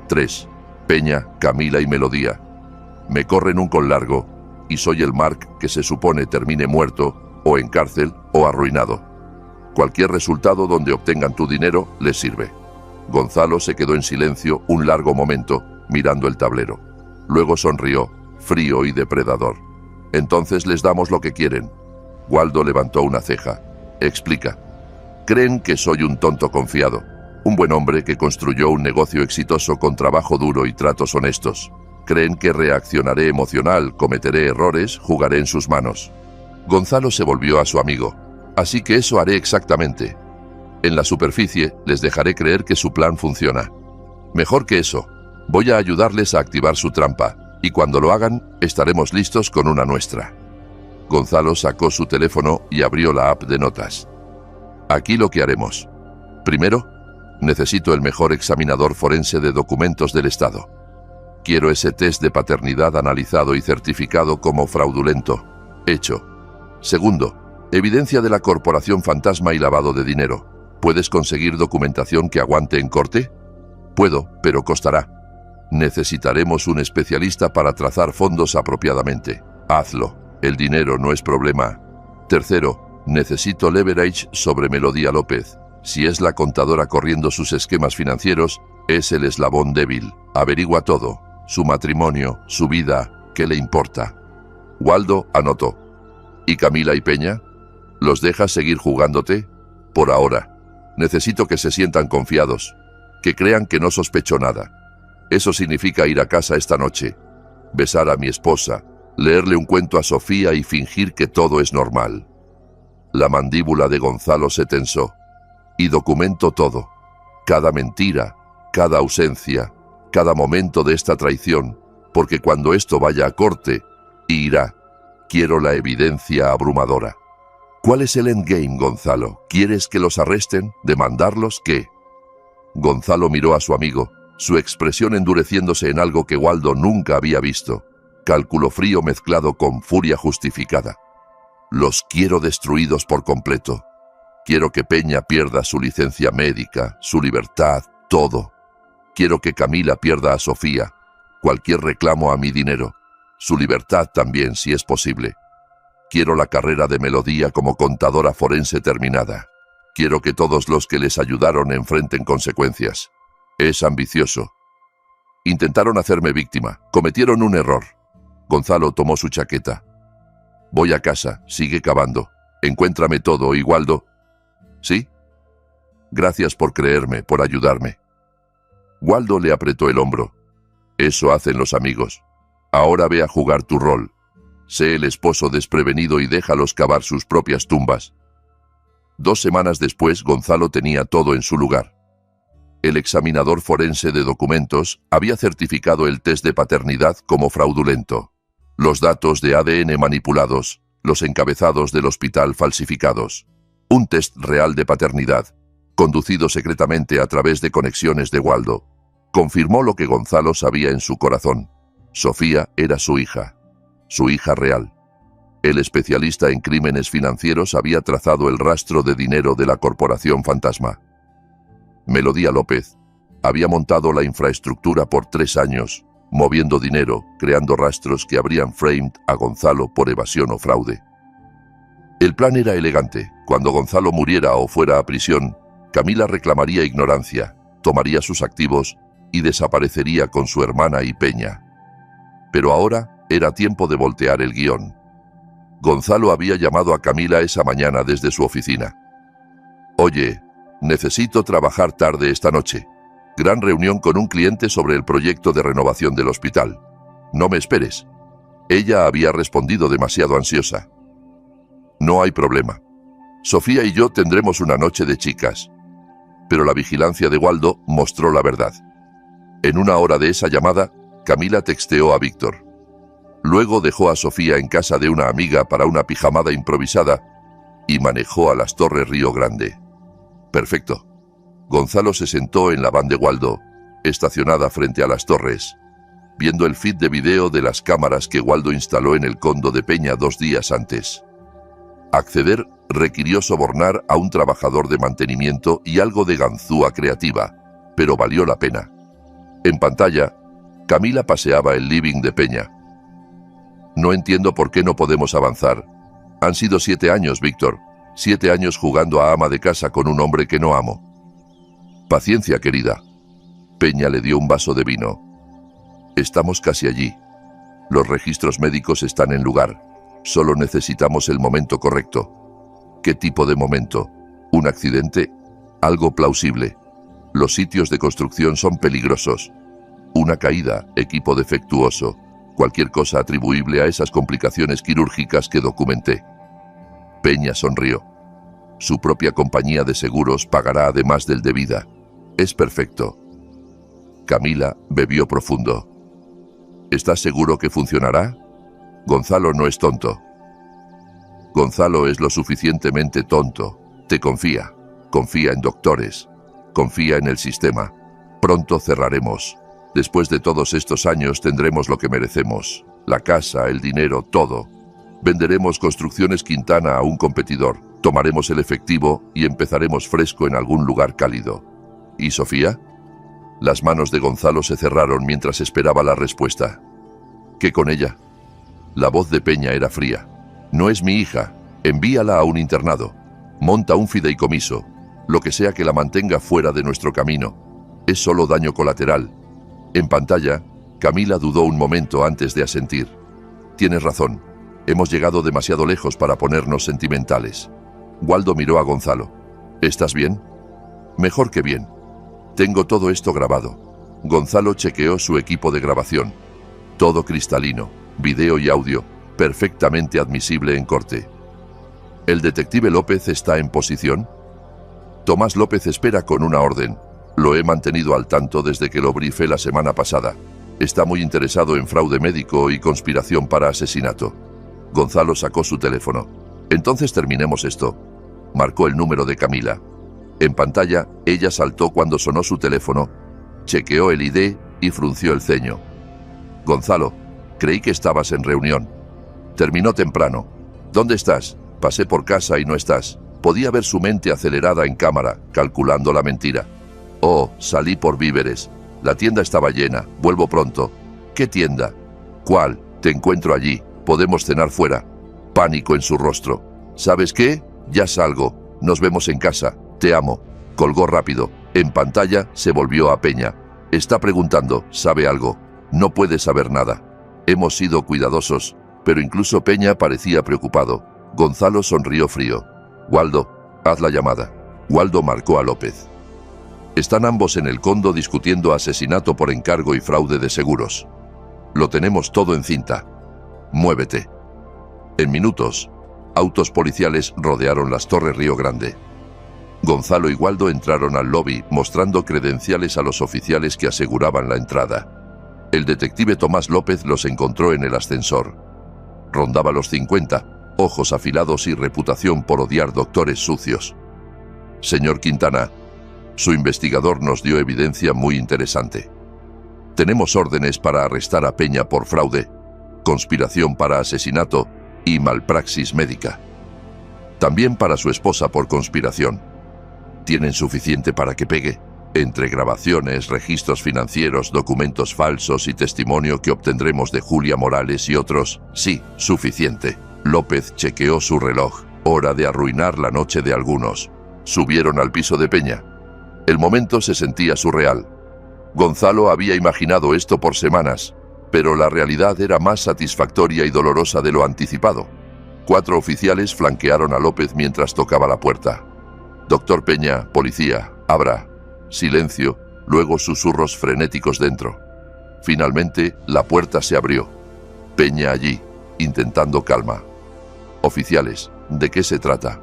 3. Peña, Camila y Melodía. Me corren un con largo, y soy el Mark que se supone termine muerto, o en cárcel, o arruinado. Cualquier resultado donde obtengan tu dinero les sirve. Gonzalo se quedó en silencio un largo momento, mirando el tablero. Luego sonrió, frío y depredador. Entonces les damos lo que quieren. Waldo levantó una ceja. Explica. Creen que soy un tonto confiado, un buen hombre que construyó un negocio exitoso con trabajo duro y tratos honestos. Creen que reaccionaré emocional, cometeré errores, jugaré en sus manos. Gonzalo se volvió a su amigo. Así que eso haré exactamente. En la superficie les dejaré creer que su plan funciona. Mejor que eso, voy a ayudarles a activar su trampa, y cuando lo hagan, estaremos listos con una nuestra. Gonzalo sacó su teléfono y abrió la app de notas. Aquí lo que haremos. Primero, necesito el mejor examinador forense de documentos del Estado. Quiero ese test de paternidad analizado y certificado como fraudulento. Hecho. Segundo, evidencia de la corporación fantasma y lavado de dinero. ¿Puedes conseguir documentación que aguante en corte? Puedo, pero costará. Necesitaremos un especialista para trazar fondos apropiadamente. Hazlo. El dinero no es problema. Tercero, necesito leverage sobre Melodía López. Si es la contadora corriendo sus esquemas financieros, es el eslabón débil. Averigua todo. Su matrimonio, su vida, ¿qué le importa? Waldo anotó. ¿Y Camila y Peña? ¿Los dejas seguir jugándote? Por ahora. Necesito que se sientan confiados, que crean que no sospecho nada. Eso significa ir a casa esta noche, besar a mi esposa, leerle un cuento a Sofía y fingir que todo es normal. La mandíbula de Gonzalo se tensó. Y documento todo. Cada mentira, cada ausencia, cada momento de esta traición, porque cuando esto vaya a corte, irá. Quiero la evidencia abrumadora. ¿Cuál es el endgame, Gonzalo? ¿Quieres que los arresten? ¿Demandarlos? ¿Qué? Gonzalo miró a su amigo, su expresión endureciéndose en algo que Waldo nunca había visto. Cálculo frío mezclado con furia justificada. Los quiero destruidos por completo. Quiero que Peña pierda su licencia médica, su libertad, todo. Quiero que Camila pierda a Sofía, cualquier reclamo a mi dinero, su libertad también si es posible. Quiero la carrera de Melodía como contadora forense terminada. Quiero que todos los que les ayudaron enfrenten consecuencias. Es ambicioso. Intentaron hacerme víctima. Cometieron un error. Gonzalo tomó su chaqueta. Voy a casa. Sigue cavando. Encuéntrame todo, Waldo. ¿Sí? Gracias por creerme, por ayudarme. Waldo le apretó el hombro. Eso hacen los amigos. Ahora ve a jugar tu rol. Sé el esposo desprevenido y déjalos cavar sus propias tumbas. 2 semanas después, Gonzalo tenía todo en su lugar. El examinador forense de documentos había certificado el test de paternidad como fraudulento. Los datos de ADN manipulados, los encabezados del hospital falsificados. Un test real de paternidad, conducido secretamente a través de conexiones de Waldo, confirmó lo que Gonzalo sabía en su corazón. Sofía era su hija real. El especialista en crímenes financieros había trazado el rastro de dinero de la corporación fantasma. Melodía López había montado la infraestructura por 3 años, moviendo dinero, creando rastros que habrían framed a Gonzalo por evasión o fraude. El plan era elegante. Cuando Gonzalo muriera o fuera a prisión, Camila reclamaría ignorancia, tomaría sus activos y desaparecería con su hermana y Peña. Pero ahora era tiempo de voltear el guión. Gonzalo había llamado a Camila esa mañana desde su oficina. «Oye, necesito trabajar tarde esta noche. Gran reunión con un cliente sobre el proyecto de renovación del hospital. No me esperes». Ella había respondido demasiado ansiosa. «No hay problema. Sofía y yo tendremos una noche de chicas». Pero la vigilancia de Waldo mostró la verdad. En una hora de esa llamada, Camila texteó a Víctor. Luego dejó a Sofía en casa de una amiga para una pijamada improvisada y manejó a las Torres Río Grande. Perfecto. Gonzalo se sentó en la van de Waldo, estacionada frente a las torres, viendo el feed de video de las cámaras que Waldo instaló en el condo de Peña 2 días antes. Acceder requirió sobornar a un trabajador de mantenimiento y algo de ganzúa creativa, pero valió la pena. En pantalla, Camila paseaba el living de Peña. «No entiendo por qué no podemos avanzar. Han sido 7 años, Víctor. 7 años jugando a ama de casa con un hombre que no amo». «Paciencia, querida». Peña le dio un vaso de vino. «Estamos casi allí. Los registros médicos están en lugar. Solo necesitamos el momento correcto». «¿Qué tipo de momento? ¿Un accidente? Algo plausible. Los sitios de construcción son peligrosos. Una caída, equipo defectuoso, cualquier cosa atribuible a esas complicaciones quirúrgicas que documenté». Peña sonrió. Su propia compañía de seguros pagará además del de vida. Es perfecto. Camila bebió profundo. ¿Estás seguro que funcionará? Gonzalo no es tonto. Gonzalo es lo suficientemente tonto. Te confía. Confía en doctores. Confía en el sistema. Pronto cerraremos. Después de todos estos años tendremos lo que merecemos. La casa, el dinero, todo. Venderemos Construcciones Quintana a un competidor. Tomaremos el efectivo y empezaremos fresco en algún lugar cálido. ¿Y Sofía? Las manos de Gonzalo se cerraron mientras esperaba la respuesta. ¿Qué con ella? La voz de Peña era fría. No es mi hija. Envíala a un internado. Monta un fideicomiso. Lo que sea que la mantenga fuera de nuestro camino. Es solo daño colateral. En pantalla, Camila dudó un momento antes de asentir. Tienes razón. Hemos llegado demasiado lejos para ponernos sentimentales. Waldo miró a Gonzalo. ¿Estás bien? Mejor que bien. Tengo todo esto grabado. Gonzalo chequeó su equipo de grabación. Todo cristalino, video y audio, perfectamente admisible en corte. ¿El detective López está en posición? Tomás López espera con una orden. Lo he mantenido al tanto desde que lo brifé la semana pasada. Está muy interesado en fraude médico y conspiración para asesinato. Gonzalo sacó su teléfono. Entonces terminemos esto. Marcó el número de Camila. En pantalla, ella saltó cuando sonó su teléfono, chequeó el ID y frunció el ceño. Gonzalo, creí que estabas en reunión. Terminó temprano. ¿Dónde estás? Pasé por casa y no estás. Podía ver su mente acelerada en cámara, calculando la mentira. Oh, salí por víveres. La tienda estaba llena. Vuelvo pronto. ¿Qué tienda? ¿Cuál? Te encuentro allí. Podemos cenar fuera. Pánico en su rostro. ¿Sabes qué? Ya salgo. Nos vemos en casa. Te amo. Colgó rápido. En pantalla se volvió a Peña. Está preguntando, ¿sabe algo? No puede saber nada. Hemos sido cuidadosos, pero incluso Peña parecía preocupado. Gonzalo sonrió frío. Waldo, haz la llamada. Waldo marcó a López. Están ambos en el condo discutiendo asesinato por encargo y fraude de seguros. Lo tenemos todo en cinta. Muévete. En minutos, autos policiales rodearon las Torres Río Grande. Gonzalo y Waldo entraron al lobby mostrando credenciales a los oficiales que aseguraban la entrada. El detective Tomás López los encontró en el ascensor. Rondaba los 50, ojos afilados y reputación por odiar doctores sucios. Señor Quintana, su investigador nos dio evidencia muy interesante. Tenemos órdenes para arrestar a Peña por fraude, conspiración para asesinato y malpraxis médica. También para su esposa por conspiración. ¿Tienen suficiente para que pegue? Entre grabaciones, registros financieros, documentos falsos y testimonio que obtendremos de Julia Morales y otros, sí, suficiente. López chequeó su reloj. Hora de arruinar la noche de algunos. Subieron al piso de Peña. El momento se sentía surreal. Gonzalo había imaginado esto por semanas, pero la realidad era más satisfactoria y dolorosa de lo anticipado. 4 oficiales flanquearon a López mientras tocaba la puerta. Doctor Peña, policía, abra. Silencio, luego susurros frenéticos dentro. Finalmente, la puerta se abrió. Peña allí, intentando calma. Oficiales, ¿de qué se trata?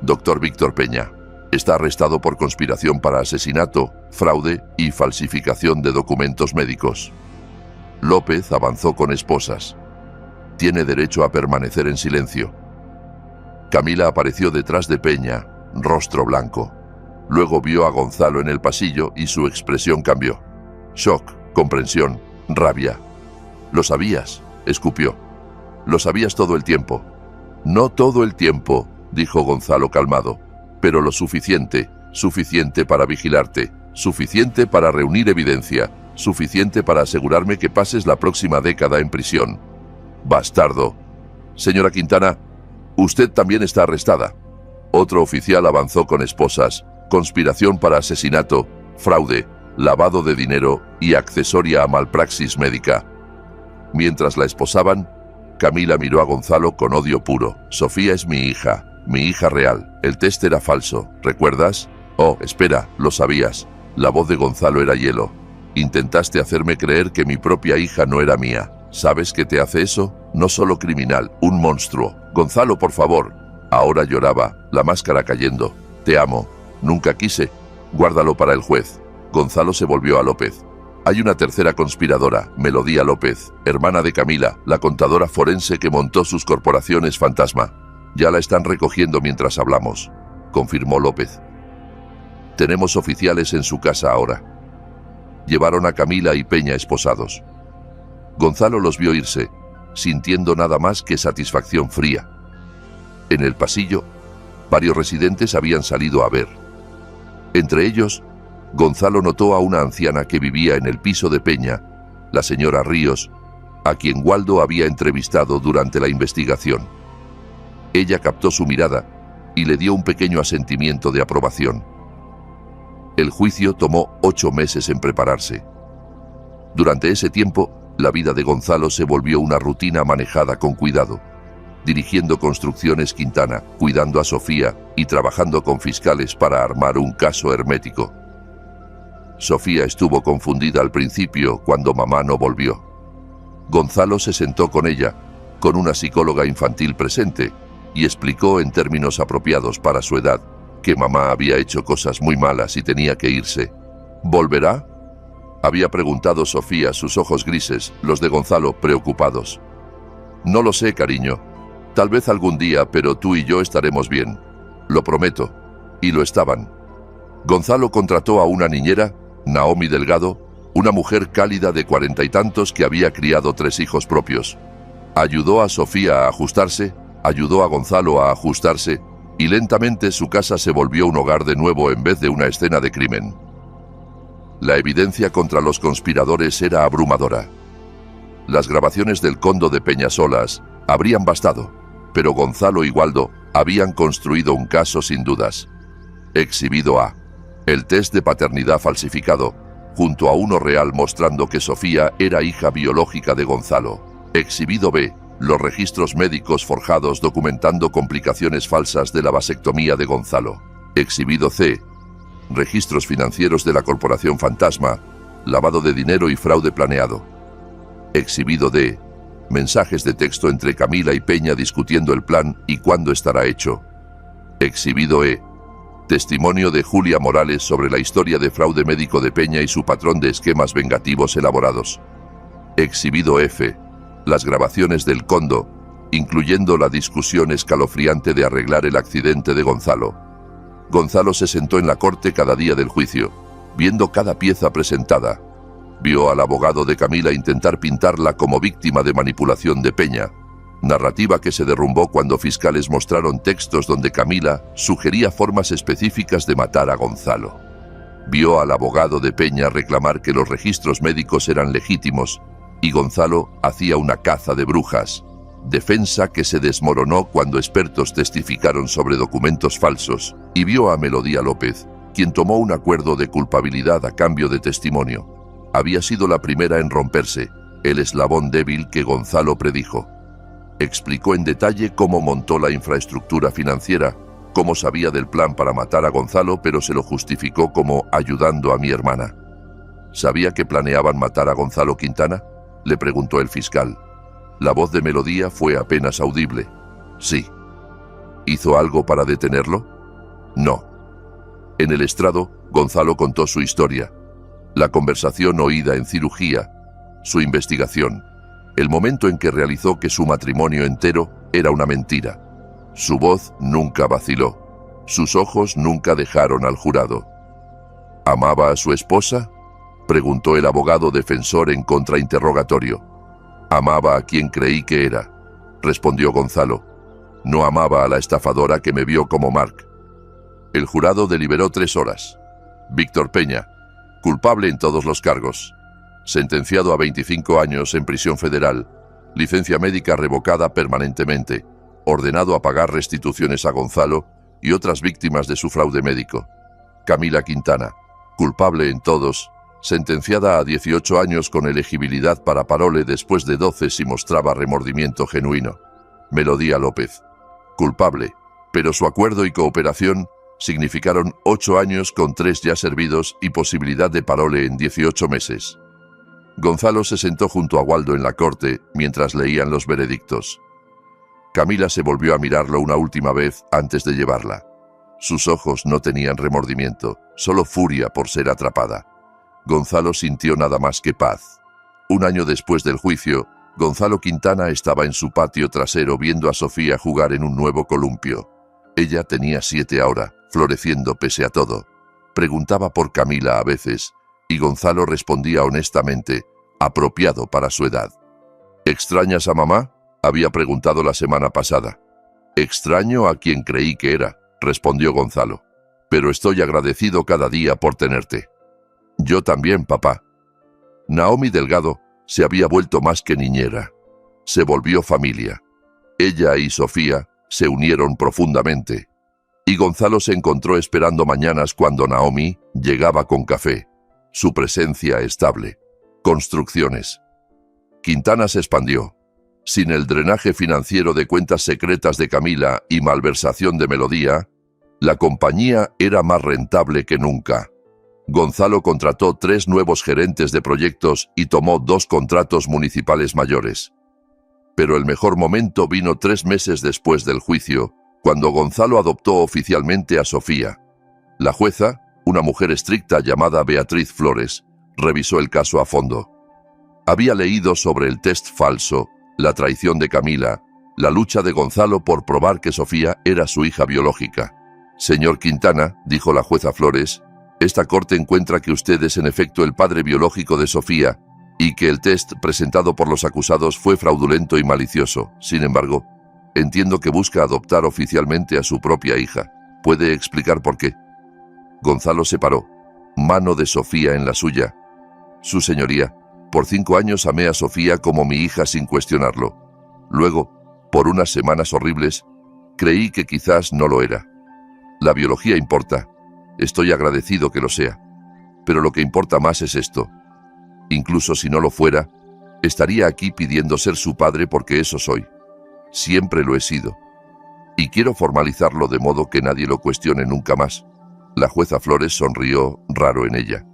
Doctor Víctor Peña. Está arrestado por conspiración para asesinato, fraude y falsificación de documentos médicos. López avanzó con esposas. Tiene derecho a permanecer en silencio. Camila apareció detrás de Peña, rostro blanco. Luego vio a Gonzalo en el pasillo y su expresión cambió. Shock, comprensión, rabia. «¿Lo sabías?», escupió. «Lo sabías todo el tiempo». «No todo el tiempo», dijo Gonzalo calmado, «pero lo suficiente, suficiente para vigilarte, suficiente para reunir evidencia, suficiente para asegurarme que pases la próxima década en prisión». «Bastardo». «Señora Quintana, usted también está arrestada». Otro oficial avanzó con esposas. Conspiración para asesinato, fraude, lavado de dinero y accesoria a malpraxis médica. Mientras la esposaban, Camila miró a Gonzalo con odio puro. «Sofía es mi hija real. El test era falso, ¿recuerdas?» «Oh, espera, lo sabías». La voz de Gonzalo era hielo. «Intentaste hacerme creer que mi propia hija no era mía. ¿Sabes qué te hace eso? No solo criminal, un monstruo. Gonzalo, por favor». Ahora lloraba, la máscara cayendo. «Te amo. Nunca quise. Guárdalo para el juez». Gonzalo se volvió a López. «Hay una tercera conspiradora, Melodía López, hermana de Camila, la contadora forense que montó sus corporaciones fantasma. Ya la están recogiendo mientras hablamos», confirmó López. «Tenemos oficiales en su casa ahora». Llevaron a Camila y Peña esposados. Gonzalo los vio irse, sintiendo nada más que satisfacción fría. En el pasillo, varios residentes habían salido a ver. Entre ellos, Gonzalo notó a una anciana que vivía en el piso de Peña, la señora Ríos, a quien Waldo había entrevistado durante la investigación. Ella captó su mirada y le dio un pequeño asentimiento de aprobación. El juicio tomó 8 meses en prepararse. Durante ese tiempo, la vida de Gonzalo se volvió una rutina manejada con cuidado, dirigiendo Construcciones Quintana, cuidando a Sofía y trabajando con fiscales para armar un caso hermético. Sofía estuvo confundida al principio cuando mamá no volvió. Gonzalo se sentó con ella, con una psicóloga infantil presente, y explicó en términos apropiados para su edad que mamá había hecho cosas muy malas y tenía que irse. ¿Volverá?, había preguntado Sofía, sus ojos grises, los de Gonzalo preocupados. «No lo sé, cariño. Tal vez algún día, pero tú y yo estaremos bien. Lo prometo». Y lo estaban. Gonzalo contrató a una niñera, Naomi Delgado, una mujer cálida de 40 y tantos que había criado 3 hijos propios. Ayudó a Sofía a ajustarse, ayudó a Gonzalo a ajustarse, y lentamente su casa se volvió un hogar de nuevo en vez de una escena de crimen. La evidencia contra los conspiradores era abrumadora. Las grabaciones del Condo de Peñasolas habrían bastado, pero Gonzalo y Waldo habían construido un caso sin dudas. Exhibido A. El test de paternidad falsificado, junto a uno real mostrando que Sofía era hija biológica de Gonzalo. Exhibido B. Los registros médicos forjados documentando complicaciones falsas de la vasectomía de Gonzalo. Exhibido C. Registros financieros de la Corporación Fantasma, lavado de dinero y fraude planeado. Exhibido D. Mensajes de texto entre Camila y Peña discutiendo el plan y cuándo estará hecho. Exhibido E. Testimonio de Julia Morales sobre la historia de fraude médico de Peña y su patrón de esquemas vengativos elaborados. Exhibido F. Las grabaciones del Condo, incluyendo la discusión escalofriante de arreglar el accidente de Gonzalo. Gonzalo se sentó en la corte cada día del juicio, viendo cada pieza presentada. Vio al abogado de Camila intentar pintarla como víctima de manipulación de Peña. narrativa que se derrumbó cuando fiscales mostraron textos donde Camila sugería formas específicas de matar a Gonzalo. Vio al abogado de Peña reclamar que los registros médicos eran legítimos y Gonzalo hacía una caza de brujas, defensa que se desmoronó cuando expertos testificaron sobre documentos falsos, y vio a Melodía López, quien tomó un acuerdo de culpabilidad a cambio de testimonio. Había sido la primera en romperse, el eslabón débil que Gonzalo predijo. Explicó en detalle cómo montó la infraestructura financiera, cómo sabía del plan para matar a Gonzalo, pero se lo justificó como ayudando a mi hermana. ¿Sabía que planeaban matar a Gonzalo Quintana?, le preguntó el fiscal. La voz de Melodía fue apenas audible. Sí. ¿Hizo algo para detenerlo? No. En el estrado, Gonzalo contó su historia. La conversación oída en cirugía, su investigación, el momento en que realizó que su matrimonio entero era una mentira. Su voz nunca vaciló. Sus ojos nunca dejaron al jurado. ¿Amaba a su esposa?, preguntó el abogado defensor en contrainterrogatorio. Amaba a quien creí que era, respondió Gonzalo. No amaba a la estafadora que me vio como Mark. El jurado deliberó 3 horas. Víctor Peña, culpable en todos los cargos. Sentenciado a 25 años en prisión federal. Licencia médica revocada permanentemente. Ordenado a pagar restituciones a Gonzalo y otras víctimas de su fraude médico. Camila Quintana, culpable en todos. Sentenciada a 18 años con elegibilidad para parole después de 12 si mostraba remordimiento genuino. Melodía López, culpable, pero su acuerdo y cooperación significaron 8 años con 3 ya servidos y posibilidad de parole en 18 meses. Gonzalo se sentó junto a Waldo en la corte mientras leían los veredictos. Camila se volvió a mirarlo una última vez antes de llevarla. Sus ojos no tenían remordimiento, solo furia por ser atrapada. Gonzalo sintió nada más que paz. Un año después del juicio, Gonzalo Quintana estaba en su patio trasero viendo a Sofía jugar en un nuevo columpio. Ella tenía 7 ahora, floreciendo pese a todo. Preguntaba por Camila a veces, y Gonzalo respondía honestamente, apropiado para su edad. ¿Extrañas a mamá?, había preguntado la semana pasada. Extraño a quien creí que era, respondió Gonzalo. Pero estoy agradecido cada día por tenerte. Yo también, papá. Naomi Delgado se había vuelto más que niñera. Se volvió familia. Ella y Sofía se unieron profundamente. Y Gonzalo se encontró esperando mañanas cuando Naomi llegaba con café. Su presencia estable. Construcciones. Quintana se expandió. Sin el drenaje financiero de cuentas secretas de Camila y malversación de Melodía, la compañía era más rentable que nunca. Gonzalo contrató 3 nuevos gerentes de proyectos y tomó 2 contratos municipales mayores. Pero el mejor momento vino 3 meses después del juicio, cuando Gonzalo adoptó oficialmente a Sofía. La jueza, una mujer estricta llamada Beatriz Flores, revisó el caso a fondo. Había leído sobre el test falso, la traición de Camila, la lucha de Gonzalo por probar que Sofía era su hija biológica. Señor Quintana, dijo la jueza Flores, esta corte encuentra que usted es en efecto el padre biológico de Sofía y que el test presentado por los acusados fue fraudulento y malicioso. Sin embargo, entiendo que busca adoptar oficialmente a su propia hija. ¿Puede explicar por qué? Gonzalo se paró, mano de Sofía en la suya. Su señoría, por 5 años amé a Sofía como mi hija sin cuestionarlo. Luego, por unas semanas horribles, creí que quizás no lo era. La biología importa. Estoy agradecido que lo sea. Pero lo que importa más es esto. Incluso si no lo fuera, estaría aquí pidiendo ser su padre porque eso soy. Siempre lo he sido. Y quiero formalizarlo de modo que nadie lo cuestione nunca más. La jueza Flores sonrió raro en ella.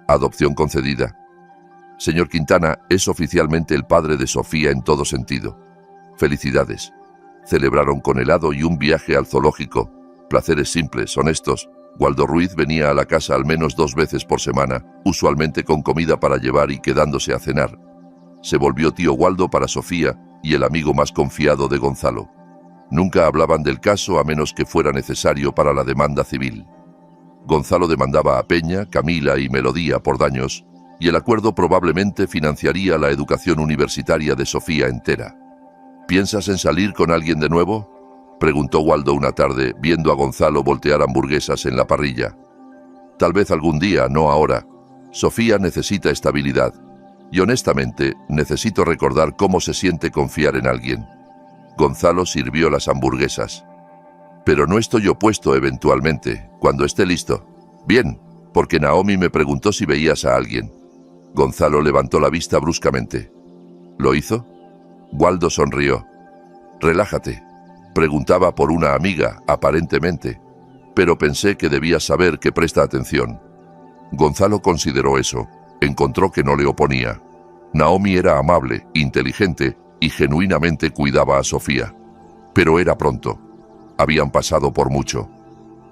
Adopción concedida. Señor Quintana es oficialmente el padre de Sofía en todo sentido. Felicidades. Celebraron con helado y un viaje al zoológico. Placeres simples, honestos. Waldo Ruiz venía a la casa al menos 2 veces por semana, usualmente con comida para llevar y quedándose a cenar. Se volvió tío Waldo para Sofía y el amigo más confiado de Gonzalo. Nunca hablaban del caso a menos que fuera necesario para la demanda civil. Gonzalo demandaba a Peña, Camila y Melodía por daños, y el acuerdo probablemente financiaría la educación universitaria de Sofía entera. ¿Piensas en salir con alguien de nuevo?, preguntó Waldo una tarde, viendo a Gonzalo voltear hamburguesas en la parrilla. Tal vez algún día, no ahora. Sofía necesita estabilidad. Y honestamente, necesito recordar cómo se siente confiar en alguien. Gonzalo sirvió las hamburguesas. Pero no estoy opuesto eventualmente, cuando esté listo. Bien, porque Naomi me preguntó si veías a alguien. Gonzalo levantó la vista bruscamente. ¿Lo hizo? Waldo sonrió. Relájate. Preguntaba por una amiga, aparentemente, pero pensé que debías saber que presta atención. Gonzalo consideró eso. Encontró que no le oponía. Naomi era amable, inteligente y genuinamente cuidaba a Sofía. Pero era pronto. Habían pasado por mucho.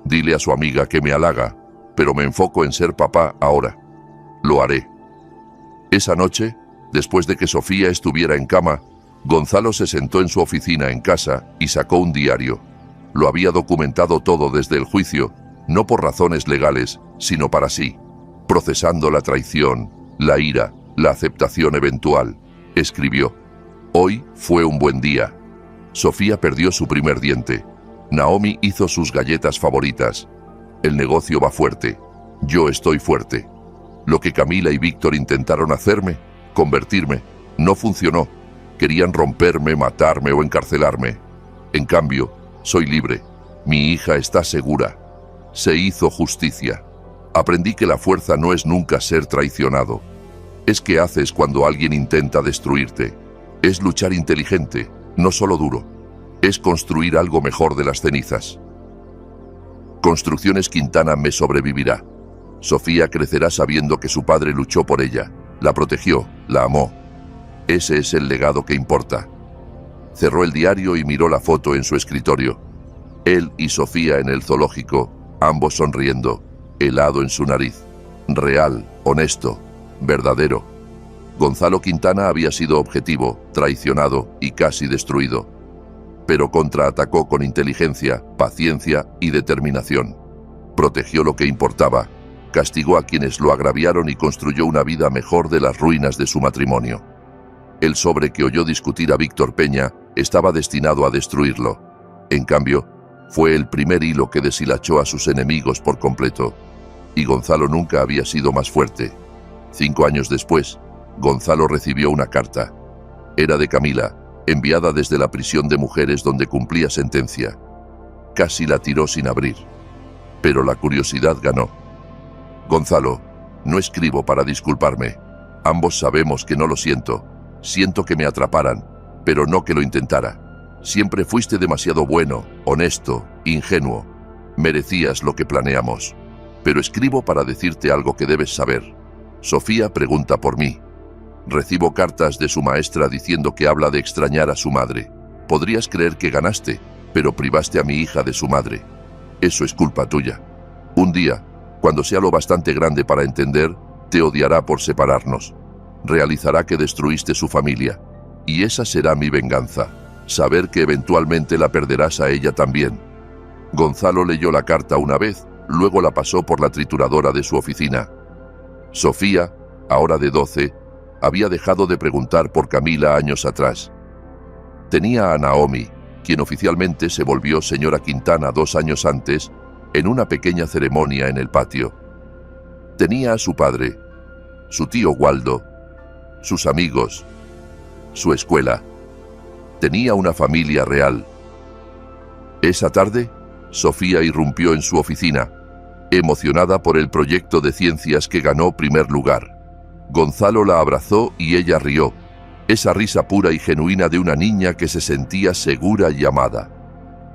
Dile a su amiga que me halaga, pero me enfoco en ser papá ahora. Lo haré. Esa noche, después de que Sofía estuviera en cama, Gonzalo se sentó en su oficina en casa y sacó un diario. Lo había documentado todo desde el juicio, no por razones legales, sino para sí, procesando la traición, la ira, la aceptación eventual. Escribió: «Hoy fue un buen día. Sofía perdió su primer diente. Naomi hizo sus galletas favoritas. El negocio va fuerte. Yo estoy fuerte. Lo que Camila y Víctor intentaron hacerme, convertirme, no funcionó. Querían romperme, matarme o encarcelarme. En cambio, soy libre. Mi hija está segura. Se hizo justicia. Aprendí que la fuerza no es nunca ser traicionado. Es qué haces cuando alguien intenta destruirte. Es luchar inteligente, no solo duro. Es construir algo mejor de las cenizas. Construcciones Quintana me sobrevivirá. Sofía crecerá sabiendo que su padre luchó por ella, la protegió, la amó. Ese es el legado que importa». Cerró el diario y miró la foto en su escritorio. Él y Sofía en el zoológico, ambos sonriendo, helado en su nariz. Real, honesto, verdadero. Gonzalo Quintana había sido objetivo, traicionado y casi destruido. Pero contraatacó con inteligencia, paciencia y determinación. Protegió lo que importaba, castigó a quienes lo agraviaron y construyó una vida mejor de las ruinas de su matrimonio. El sobre que oyó discutir a Víctor Peña estaba destinado a destruirlo. En cambio, fue el primer hilo que deshilachó a sus enemigos por completo. Y Gonzalo nunca había sido más fuerte. 5 años después, Gonzalo recibió una carta. Era de Camila, enviada desde la prisión de mujeres donde cumplía sentencia. Casi la tiró sin abrir. Pero la curiosidad ganó. «Gonzalo, no escribo para disculparme. Ambos sabemos que no lo siento. Siento que me atraparan, pero no que lo intentara. Siempre fuiste demasiado bueno, honesto, ingenuo. Merecías lo que planeamos. Pero escribo para decirte algo que debes saber. Sofía pregunta por mí. Recibo cartas de su maestra diciendo que habla de extrañar a su madre. Podrías creer que ganaste, pero privaste a mi hija de su madre. Eso es culpa tuya. Un día, cuando sea lo bastante grande para entender, te odiará por separarnos. Realizará que destruiste su familia. Y esa será mi venganza. Saber que eventualmente la perderás a ella también». Gonzalo leyó la carta una vez, luego la pasó por la trituradora de su oficina. Sofía, ahora de 12, había dejado de preguntar por Camila años atrás. Tenía a Naomi, quien oficialmente se volvió señora Quintana 2 años antes, en una pequeña ceremonia en el patio. Tenía a su padre, su tío Waldo, sus amigos, su escuela. Tenía una familia real. Esa tarde, Sofía irrumpió en su oficina, emocionada por el proyecto de ciencias que ganó primer lugar. Gonzalo la abrazó y ella rió, esa risa pura y genuina de una niña que se sentía segura y amada.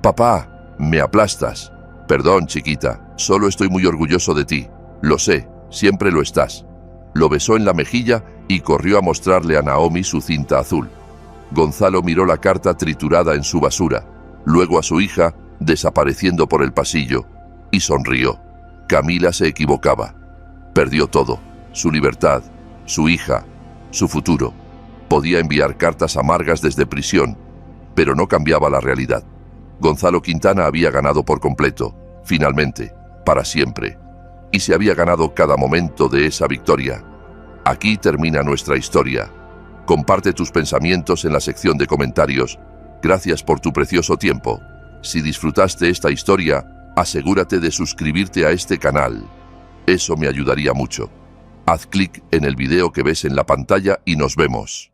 «Papá, me aplastas». «Perdón, chiquita, solo estoy muy orgulloso de ti. Lo sé, siempre lo estás». Lo besó en la mejilla y corrió a mostrarle a Naomi su cinta azul. Gonzalo miró la carta triturada en su basura, luego a su hija, desapareciendo por el pasillo, y sonrió. Camila se equivocaba. Perdió todo: su libertad, su hija, su futuro. Podía enviar cartas amargas desde prisión, pero no cambiaba la realidad. Gonzalo Quintana había ganado por completo, finalmente, para siempre, y se había ganado cada momento de esa victoria. Aquí termina nuestra historia. Comparte tus pensamientos en la sección de comentarios. Gracias por tu precioso tiempo. Si disfrutaste esta historia, asegúrate de suscribirte a este canal. Eso me ayudaría mucho. Haz clic en el video que ves en la pantalla y nos vemos.